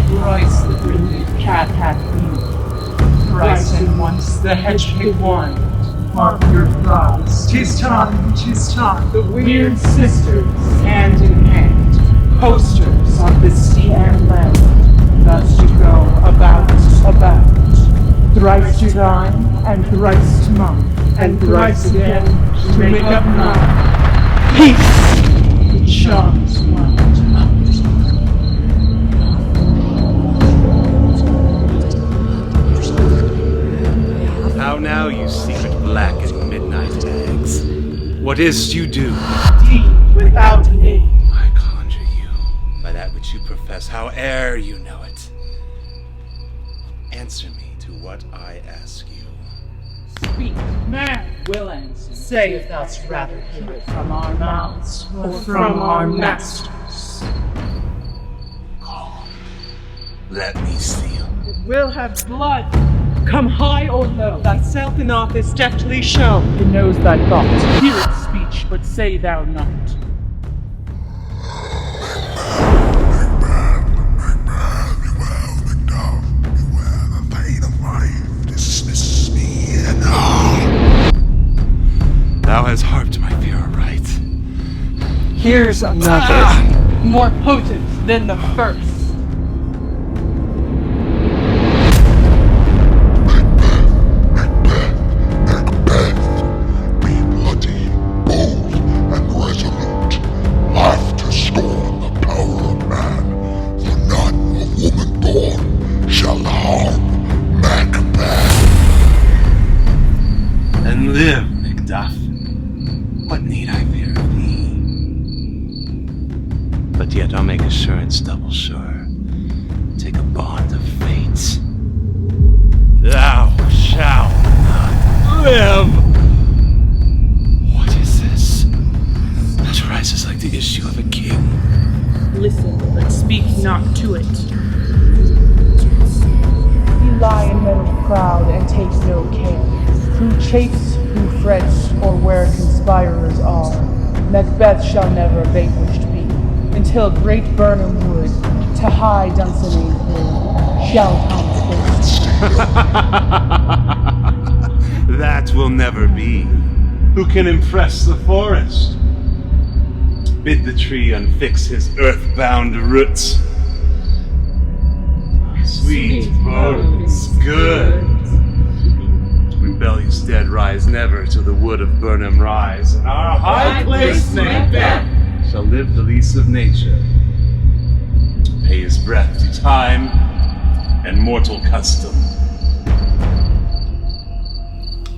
Thrice the brinded cat hath been, thrice and once the hedgehog whined. Mark your thoughts, 'tis time, the weird sisters, hand in hand, posters on the sea and land, thus to go about, thrice to thine, and thrice to mine, and thrice again to make up nine. Peace! The charms wound up. How now, you secret black and midnight hags? What is't you do? Deep without name. I conjure you which you profess, howe'er you know it. Answer me to what I ask you. Speak, man will answer. Say if thou'st rather hear it from our mouths or from our masters. Let me seal. It will have blood. Come high or low, thyself in office deftly show. It knows thy thoughts, hear its speech, but say thou not. Thou hast harped my fear aright. Here's another, more potent than the first. But yet I'll make assurance double sure. Take a bond of fate. Thou shalt not live! What is this? That rises like the issue of a king. Listen, but speak not to it. You lie in metal proud and take no care. Who chafes, who frets, or where conspirers are, Macbeth shall never vanquished be, until great Birnam Wood, to high Dunsinane Hill, shall come first. That will never be. Who can impress the forest? Bid the tree unfix his earthbound roots. Sweet bones, good. Rebellious dead rise never to the wood of Birnam rise, and our high place Macbeth shall live the lease of nature, pay his breath to time and mortal custom.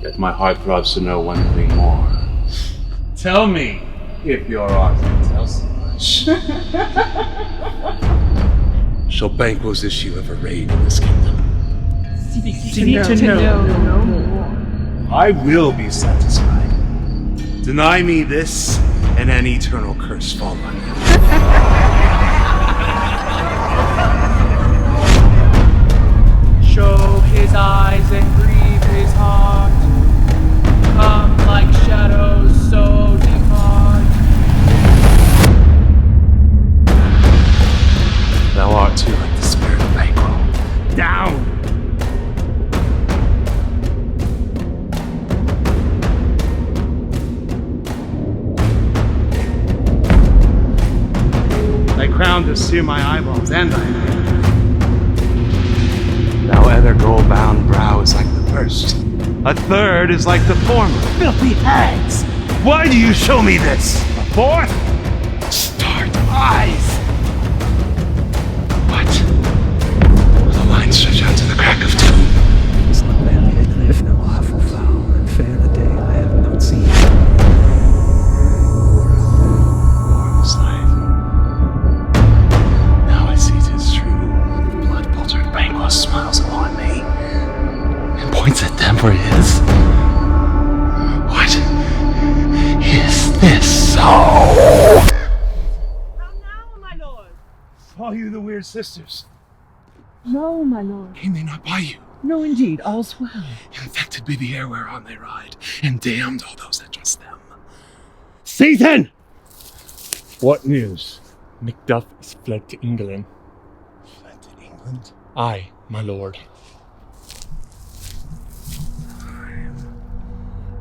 Yet my heart throbs to know one thing more. Tell me, if your art can tell so much, shall Banquo's issue ever reign in this kingdom? Seek to know no more. I will be satisfied. Deny me this, and an eternal curse fall on you. Show his eyes and grieve his heart. Come like shadows, so depart. Thou art too like the spirit of Banquo. Down! Thy crown does sear my eyeballs and thy hand. Thou other gold-bound brow is like the first. A third is like the former. Filthy hags! Why do you show me this? A fourth? Starved eyes! What? Will the line stretch out to the crack of doom? If no awful foul and fair a day I have not seen. Warm's life. Now I see 'tis true. Blood-boltered Banquo smiles upon me and points at them for his. What is this so? Saw you the Weird Sisters? No, my lord. Came they not by you? No, indeed, all's well. Infected be the air whereon they ride, and damned all those that trust them. Satan! What news? Macduff is fled to England. Fled to England? Aye, my lord.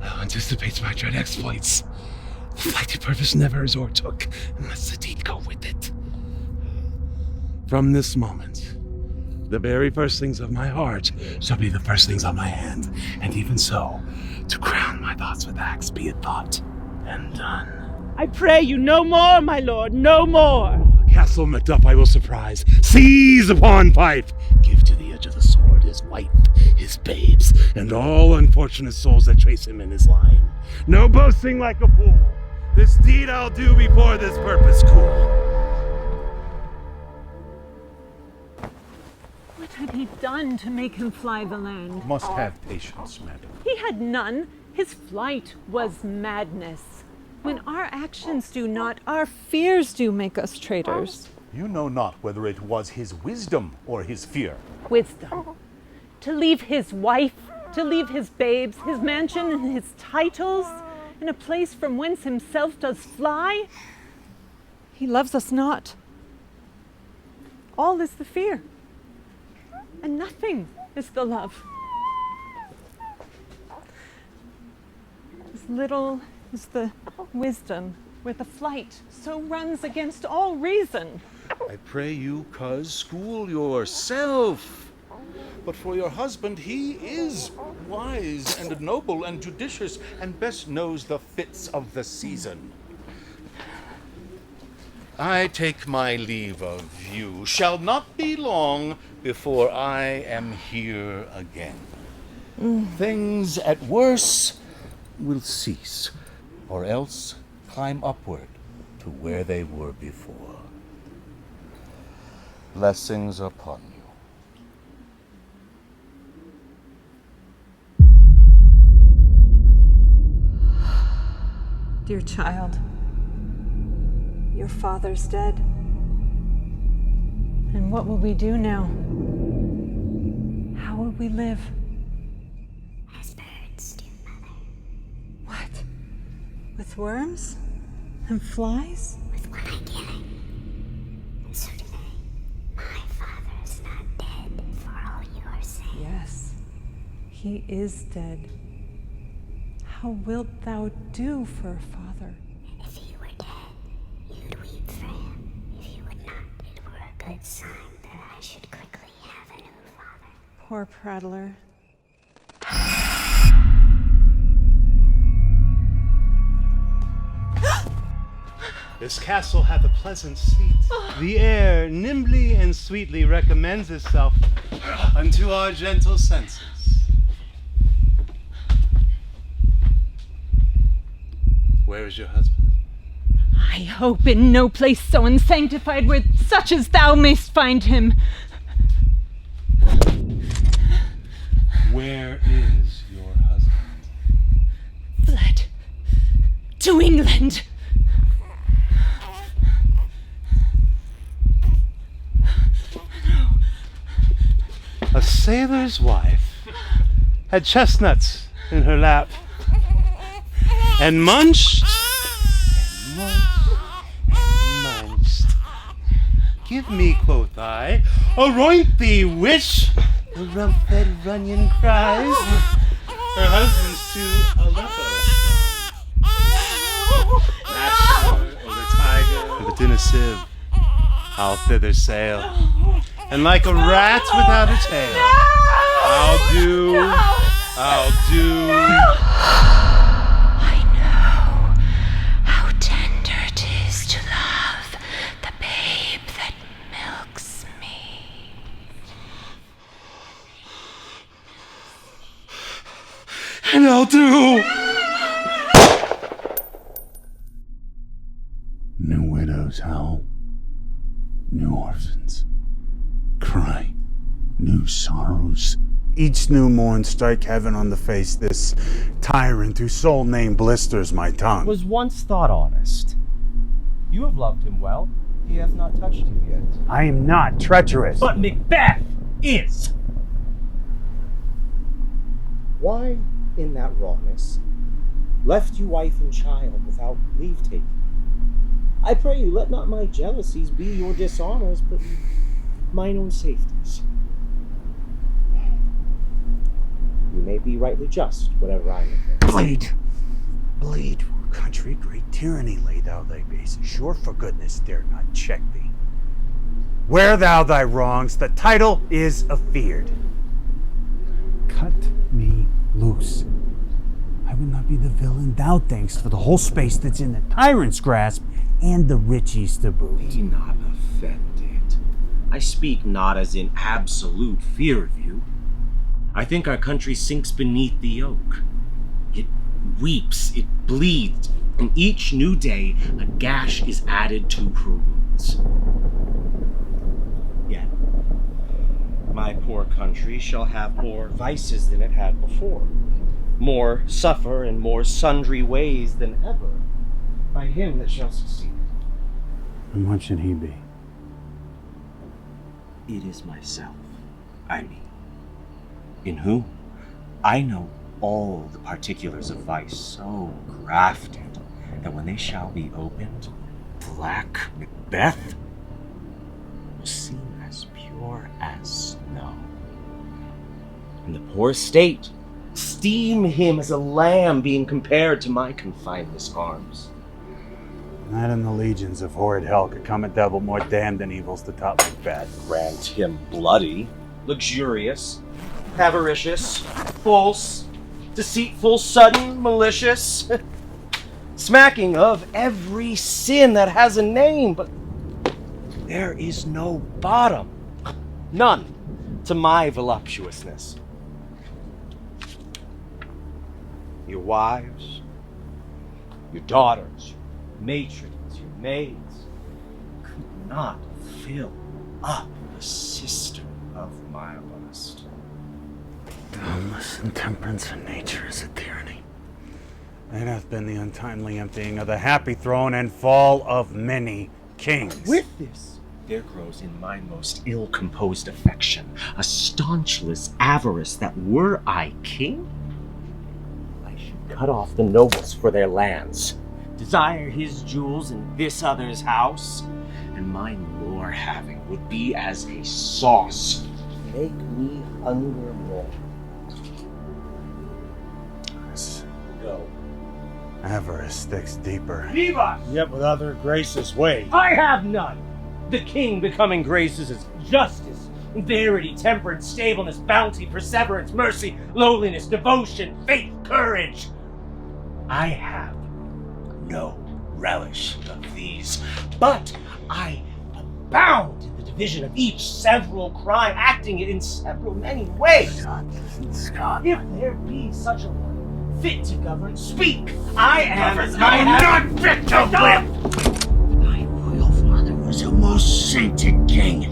Thou anticipates my dread exploits. The flighty purpose never is o'ertook, unless the deed go with it. From this moment, the very first things of my heart shall be the first things on my hand, and even so, to crown my thoughts with acts, be it thought and done. I pray you no more, my lord, no more. Castle Macduff I will surprise, seize upon Fife, give to the edge of the sword his wife, his babes, and all unfortunate souls that trace him in his line. No boasting like a fool, this deed I'll do before this purpose cool. had he done to make him fly the land? Must have patience, madam. He had none. His flight was madness. When our actions do not, our fears do make us traitors. You know not whether it was his wisdom or his fear. Wisdom. To leave his wife, to leave his babes, his mansion and his titles, in a place from whence himself does fly. He loves us not. All is the fear, and nothing is the love. As little is the wisdom where the flight so runs against all reason. I pray you, cuz, school yourself. But for your husband, he is wise and noble and judicious, and best knows the fits of the season. I take my leave of you. Shall not be long before I am here again. Things at worst will cease, or else climb upward to where they were before. Blessings upon you. Dear child, your father's dead. And what will we do now? How will we live? As birds do, Mother. What? With worms? And flies? With what I can. And so do they. My father is not dead for all your sake. Yes, he is dead. How wilt thou do for a father? If he were dead, you'd weep for him. If he would not, it were a good sign that I should quickly have a new father. Poor prattler. This castle hath a pleasant seat. The air nimbly and sweetly recommends itself unto our gentle senses. Where is your husband? I hope in no place so unsanctified where such as thou mayst find him. Where is your husband? Fled to England. A sailor's wife had chestnuts in her lap and munched and munched and munched. Give me, quoth I, aroint thee, witch! The rump-fed Runyon cries. Her husband's to Aleppo. Master of the tiger, but in a sieve, I'll thither sail. And like a rat without a tail, I'll do. I know how tender it is to love the babe that milks me. And I'll do. New widows howl, new orphans cry, new sorrows. Each new morn strike heaven on the face. This tyrant whose sole name blisters my tongue Was once thought honest. You have loved him well. He hath not touched you yet. I am not treacherous. But Macbeth is! Why, in that rawness, left you wife and child without leave taking? I pray you, let not my jealousies be your dishonors, but mine own safeties. You may be rightly just, whatever I may think. Bleed, country, great tyranny lay thou thy base. Sure for goodness dare not check thee. Wear thou thy wrongs, the title is afeard. Cut me loose. I would not be the villain thou thinkst for the whole space that's in the tyrant's grasp and the riches to boot. Be not offended. I speak not as in absolute fear of you. I think our country sinks beneath the yoke. It weeps, it bleeds, and each new day a gash is added to her wounds. Yet, My poor country shall have more vices than it had before, more suffer in more sundry ways than ever, by him that shall succeed. And what should he be? It is myself, I mean, in whom I know all the particulars of vice so grafted that when they shall be opened, Black Macbeth will seem as pure as snow. In the poor state, esteem him as a lamb being compared to my confineless arms. That and the legions of horrid hell could come a devil more damned than evils to top Macbeth. Grant him bloody, luxurious, avaricious, false, deceitful, sudden, malicious, smacking of every sin that has a name, but there is no bottom, none, to my voluptuousness. Your wives, your daughters, your matrons, your maids, could not fill up the cistern of my lust. Dumbness and temperance in nature is a tyranny. It hath been the untimely emptying of the happy throne and fall of many kings. With this, there grows in my most ill-composed affection a staunchless avarice that were I king, I should cut off the nobles for their lands, desire his jewels in this other's house, and my more having would be as a sauce, make me hunger more. This Go. avarice sticks deeper. Leave us! Yet with other graces wait. I have none! The king becoming graces is justice, verity, temperance, stableness, bounty, perseverance, mercy, lowliness, devotion, faith, courage. I have no relish of these, but I abound in the division of each several crime, acting it in several many ways. Scott. If there be such a one fit to govern, speak. I am as No, I am not fit to live. My royal father was a most sainted king.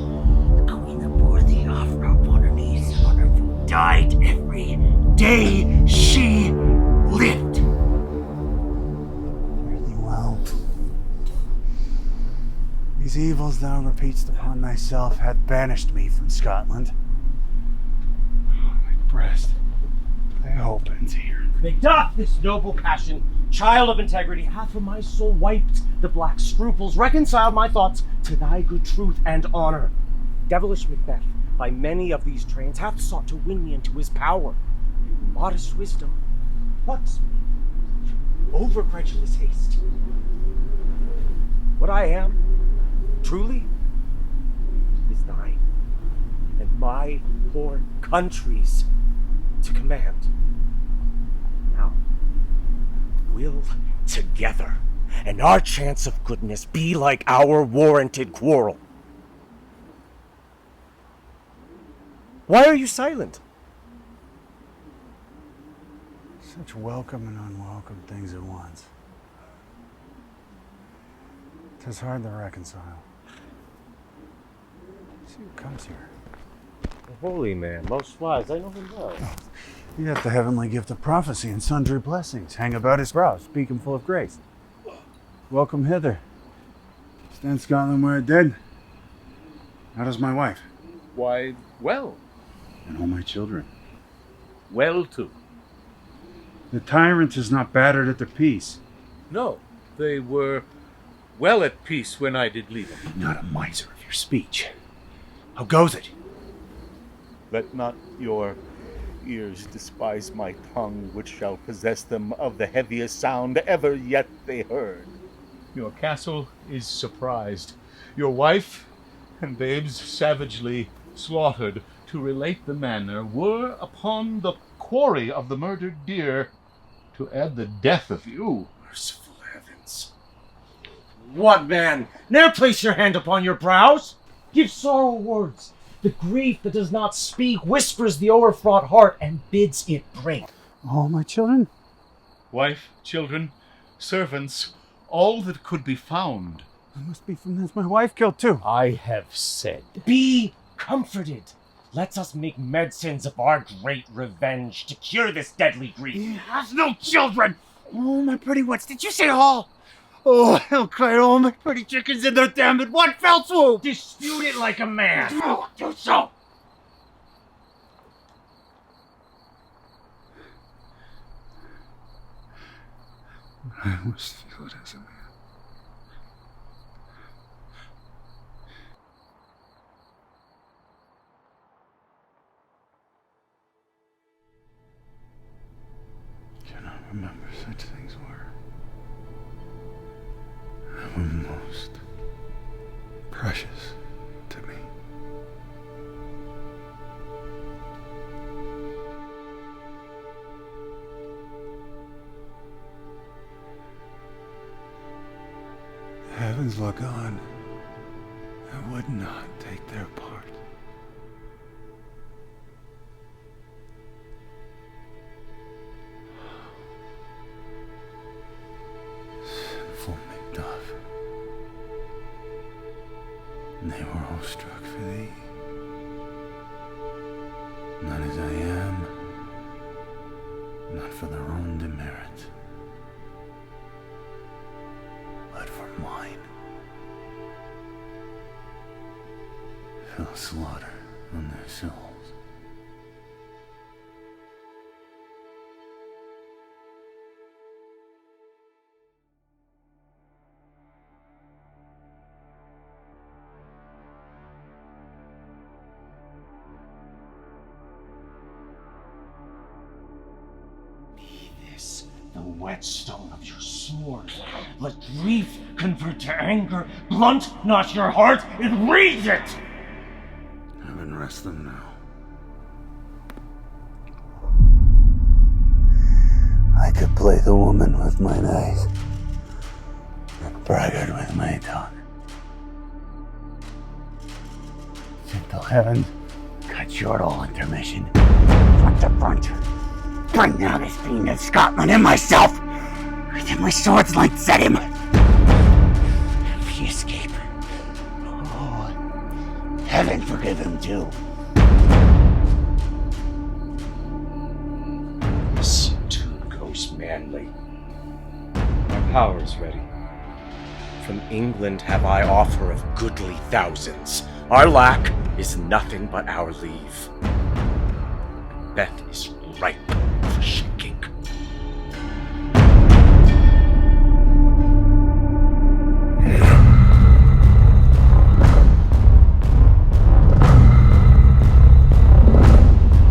The queen that bore the offer upon her knees and on her foot died every day she lived. Really well. These evils thou repeatst upon thyself hath banished me from Scotland. My breast, thy opens here. Doth this noble passion, child of integrity, hath from my soul wiped the black scruples, reconciled my thoughts to thy good truth and honor. Devilish Macbeth, by many of these trains, hath sought to win me into his power. Modest wisdom plucks me, over credulous haste. What I am, truly, is thine, and my poor country's to command. Now, we'll together, and our chance of goodness be like our warranted quarrel. Why are you silent? Such welcome and unwelcome things at once. 'Tis hard to reconcile. See who comes here. A holy man, most wise, I know him well. He hath the heavenly gift of prophecy, and sundry blessings hang about his brow, speaking full of grace. Welcome hither. Stand Scotland where it did. How does my wife? Why, well. And all my children? Well, too. The tyrant is not battered at their peace. No, they were well at peace when I did leave them. Not a miser of your speech. How goes it? Let not your ears despise my tongue, which shall possess them of the heaviest sound ever yet they heard. Your castle is surprised, your wife and babes savagely slaughtered. To relate the manner, were upon the quarry of the murdered deer, to add the death of you. Merciful heavens. What, man? Ne'er place your hand upon your brows. Give sorrow words. The grief that does not speak whispers the o'erfraught heart and bids it break. All my children? Wife, children, servants, all that could be found. I must be from this my wife killed too. I have said. Be comforted. Let us make medicines of our great revenge to cure this deadly grief. He has no children! Oh, my pretty ones, did you say all? Oh, hell cried all my pretty chickens in their dam at one fell swoop! Dispute it like a man! Do so! I must feel it as a man. Cannot remember such things were. They were most precious to me. The heavens look on and would not take their part. Sinful Macduff, they were all struck for thee, not as I am, not for their own demerit, but for mine. Fell slaughter on their souls. The whetstone of your sword. Let grief convert to anger. Blunt not your heart, and raise it! Heaven rest them now. I could play the woman with mine eyes, and braggart with my tongue. Gentle heaven, cut short all intermission. Front to front. Bring now this fiend of Scotland and myself! Within my sword's length set him! If he escape, oh, heaven forgive him too. This too goes manly. My power is ready. From England have I offer of goodly thousands. Our lack is nothing but our leave. Macbeth is ripe for shaking.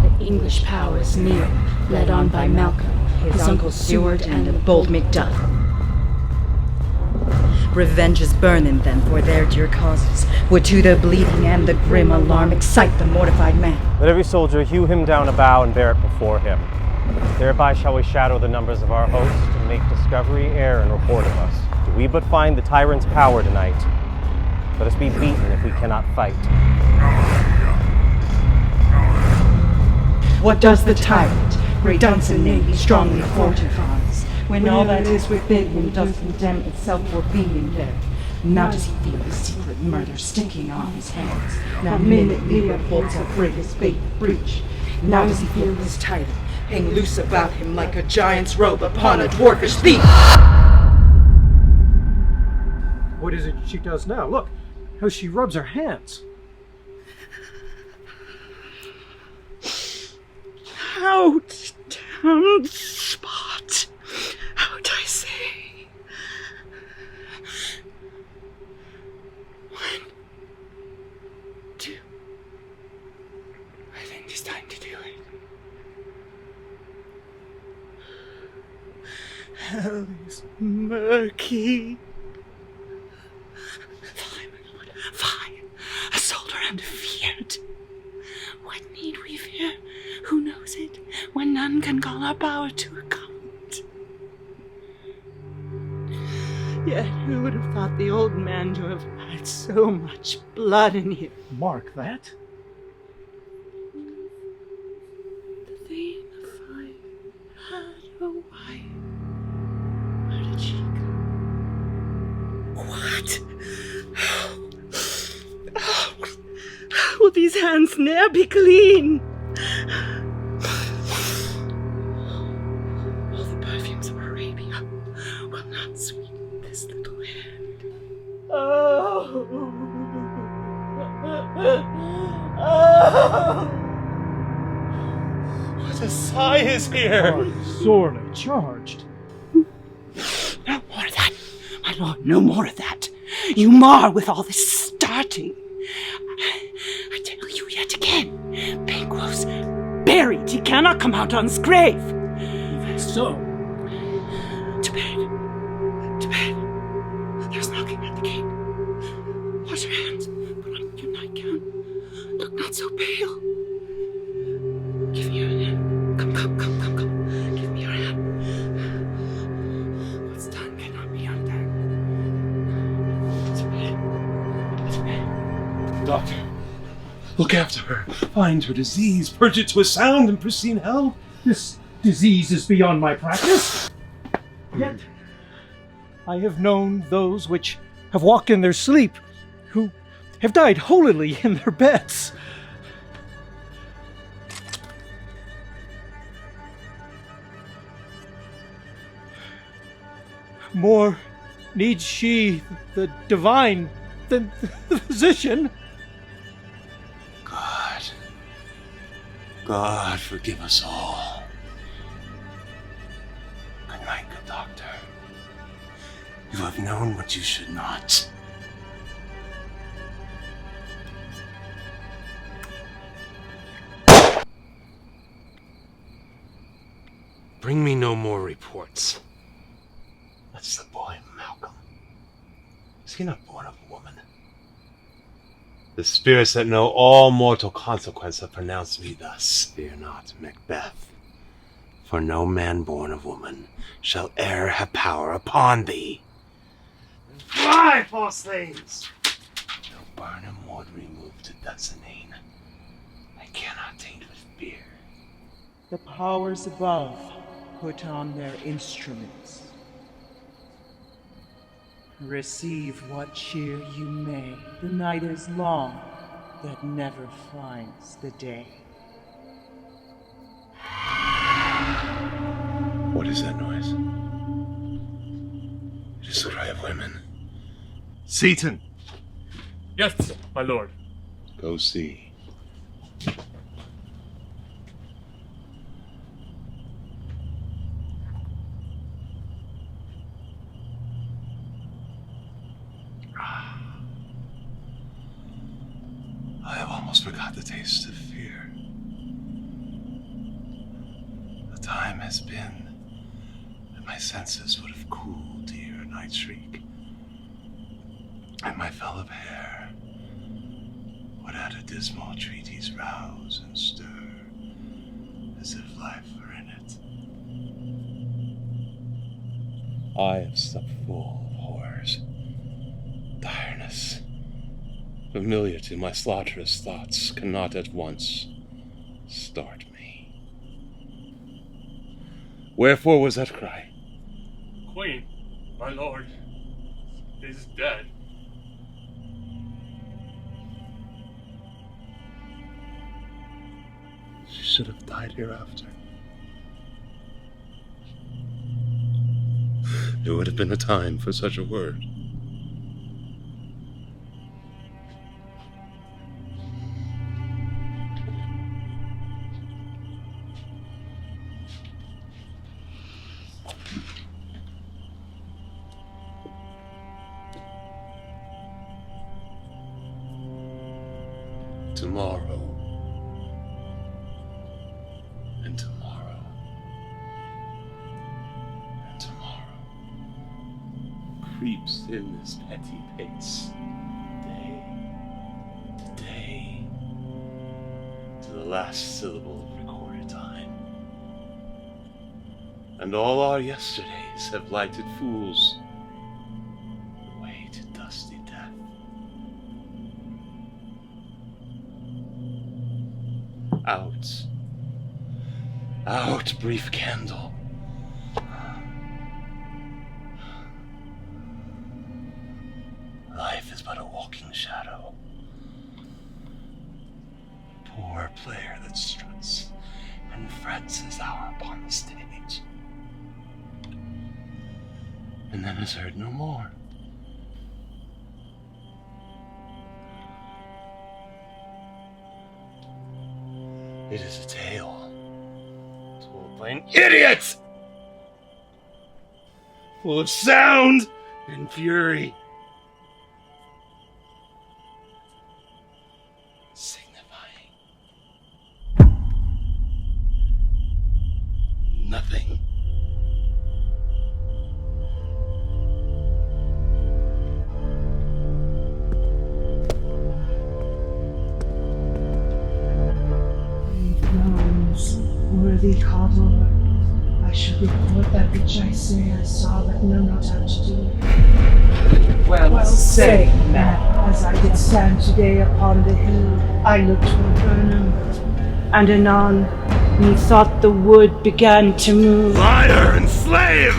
The English power is near, led on by Malcolm, his uncle Stuart, and the bold Macduff. Revenge is burning them for their dear causes, would to the bleeding and the grim alarm excite the mortified man. Let every soldier hew him down a bough and bear it before him. Thereby shall we shadow the numbers of our host, and make discovery ere and report of us. Do we but find the tyrant's power tonight, let us be beaten if we cannot fight. What does the tyrant, great Dunsin name, strongly fortifies, when all that is within him does condemn itself for being there? Now does he feel the secret murder sticking on his hands? Now minute Leopold to bring his faith breach. Now does he feel his title hang loose about him like a giant's robe upon a dwarfish thief? What is it she does now? Look, how she rubs her hands. Out down spot. How'd I say? One, two. I think it's time to do it. Hell is murky. Fire, a soldier and feared. What need we fear? Who knows it, when none can call our power to account? Yet who would have thought the old man to have had so much blood in him? Mark that. The vein of fire had a wife. Where did she go? What? How these hands ne'er be clean. All the perfumes of Arabia will not sweeten this little hand. What a sigh is here! Sorely charged. No more of that, my lord, no more of that. You mar with all this starting. I tell you yet again, Banquo's buried. He cannot come out on's grave. Even so. To bed. To bed. There's knocking at the gate. Wash your hands. Put on your nightgown. Look not so pale. Give me your hand. Come. Give me your hand. What's done cannot be undone. To bed. Doctor, look after her. Find her disease. Purge it to a sound and pristine health. This disease is beyond my practice. Yet, I have known those which have walked in their sleep, who have died holily in their beds. More needs she, the divine, than the physician. God, forgive us all. Good night, good doctor. You have known what you should not. Bring me no more reports. That's the boy, Malcolm. Is he not born of a woman? The spirits that know all mortal consequence have pronounced me thus. Fear not, Macbeth, for no man born of woman shall e'er have power upon thee. Fly, false things! Though Barnum would remove to Dunsinane, I cannot taint with fear. The powers above put on their instruments. Receive what cheer you may. The night is long that never finds the day. What is that noise? It is the cry of women. Seaton! Yes, my lord. Go see. I have almost forgot the taste of fear. The time has been that my senses would have cooled to hear a night shriek, and my fellow hair would at a dismal treatise rouse and stir, as if life were in it. I have slept full of horrors, direness, familiar to my slaughterous thoughts, cannot at once start me. Wherefore was that cry? Queen, my lord, is dead. She should have died hereafter. There would have been a time for such a word. Tomorrow, and tomorrow, and tomorrow creeps in this petty pace, day to day, to the last syllable of recorded time. And all our yesterdays have lighted fools the way to dusty death. Out, brief candle. Life is but a walking shadow. stage, and then is heard no more. It is a tale told by an idiot, full of sound and fury, signifying nothing. Worthy Cawdor, I should report that which I say I saw, but know not how to do. Well say, man, as I did stand today upon the hill, I looked toward Burnham, and anon, methought the wood began to move. Liar and slave!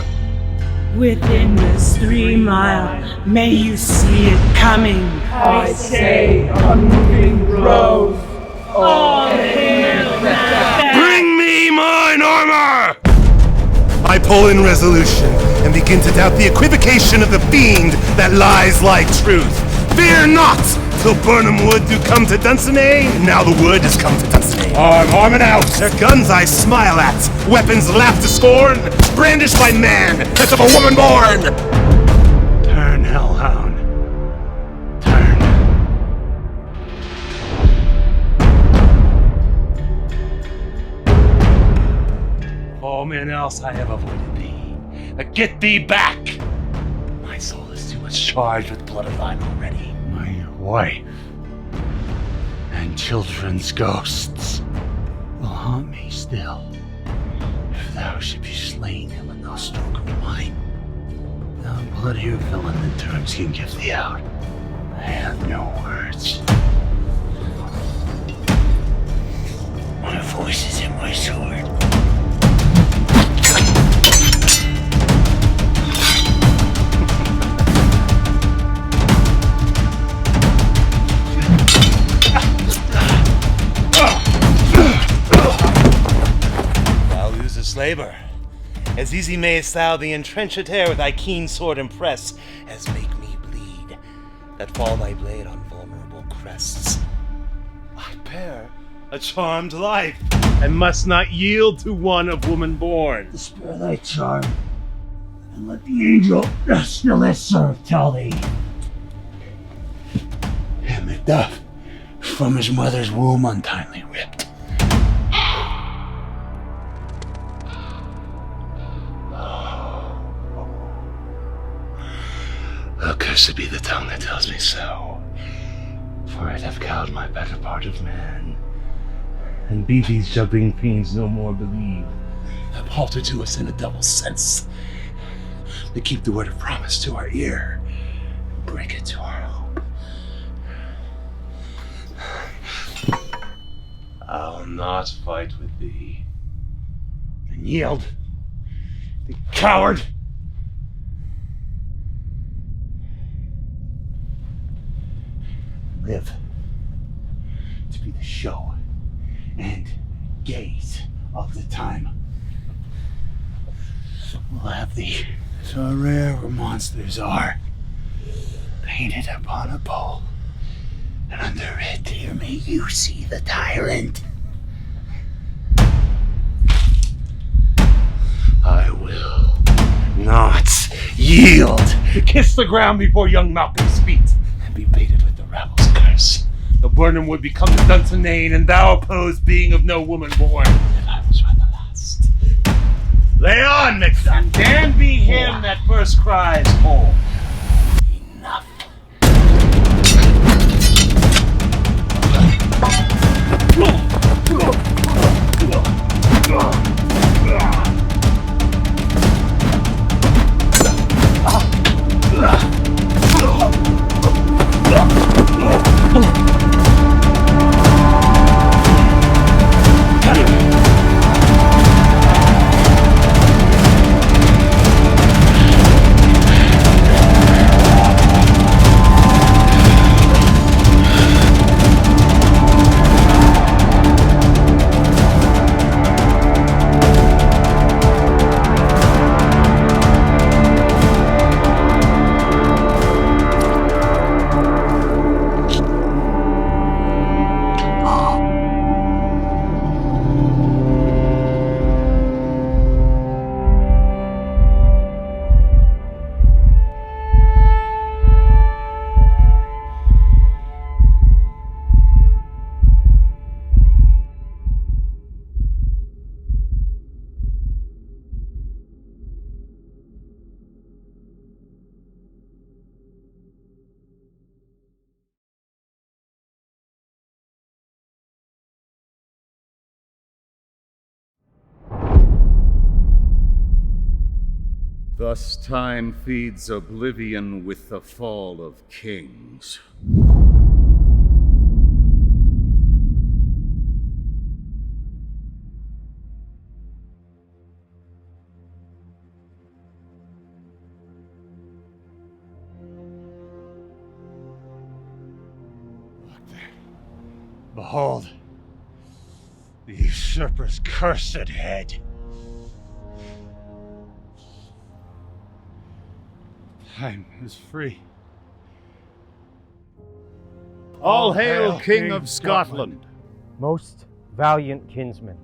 Within this 3 mile, may you see it coming. I say, a moving grove. All hail Macbeth! Bring me mine armor! I pull in resolution and begin to doubt the equivocation of the fiend that lies like truth. Fear not, till Burnham Wood do come to Dunsinane. Now the wood has come to Dunsinane. Arm and out. Their guns I smile at, weapons laugh to scorn, brandished by man, as of a woman born. Turn, hellhound. All men else I have avoided thee. But get thee back! My soul is too much charged with blood of thine already. My wife and children's ghosts will haunt me still. If thou should be slain in with no stroke of mine, thou bloodier villain than terms can give thee out. I have no words. My voice is in my sword. Labor. As easy mayest thou the entrenched hair with thy keen sword impress, as make me bleed, that fall thy blade on vulnerable crests. I bear a charmed life, and must not yield to one of woman born. Spare thy charm, and let the angel that still has served tell thee. And Macduff, from his mother's womb untimely ripped. Accursed be the tongue that tells me so, for it have cowed my better part of man, and be these juggling fiends no more believe, have halted to us in a double sense, to keep the word of promise to our ear, and break it to our hope. I'll not fight with thee. And yield, the coward! Live to be the show and gaze of the time. We'll have thee so rare where monsters are, painted upon a pole, and under it here may you see the tyrant. I will not yield. To kiss the ground before young Malcolm's feet, and be baited with the rabble's curse. The Burnham would become the Dunsinane, and thou oppose being of no woman born. And I will try the last. Lay on, Macduff, and damned be him that first cries home. Enough. Thus time feeds oblivion with the fall of kings. Behold, the usurper's cursed head. Time is free. All hail, King of Scotland! Most valiant kinsmen,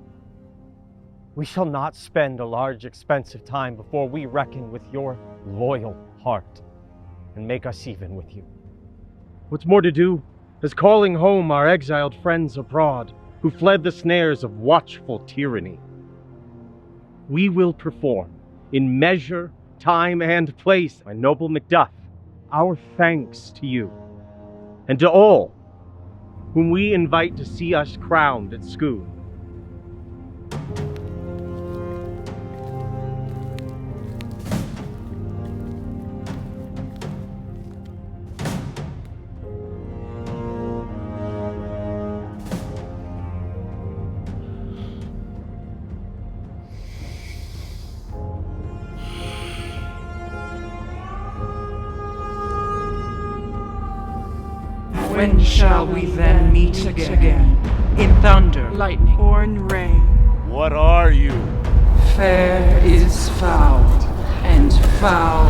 we shall not spend a large expense of time before we reckon with your loyal heart and make us even with you. What's more to do is calling home our exiled friends abroad who fled the snares of watchful tyranny. We will perform in measure, time, and place, my noble Macduff, our thanks to you, and to all whom we invite to see us crowned at Scone. When shall we then meet again? In thunder, lightning, or in rain? What are you? Fair is foul, and foul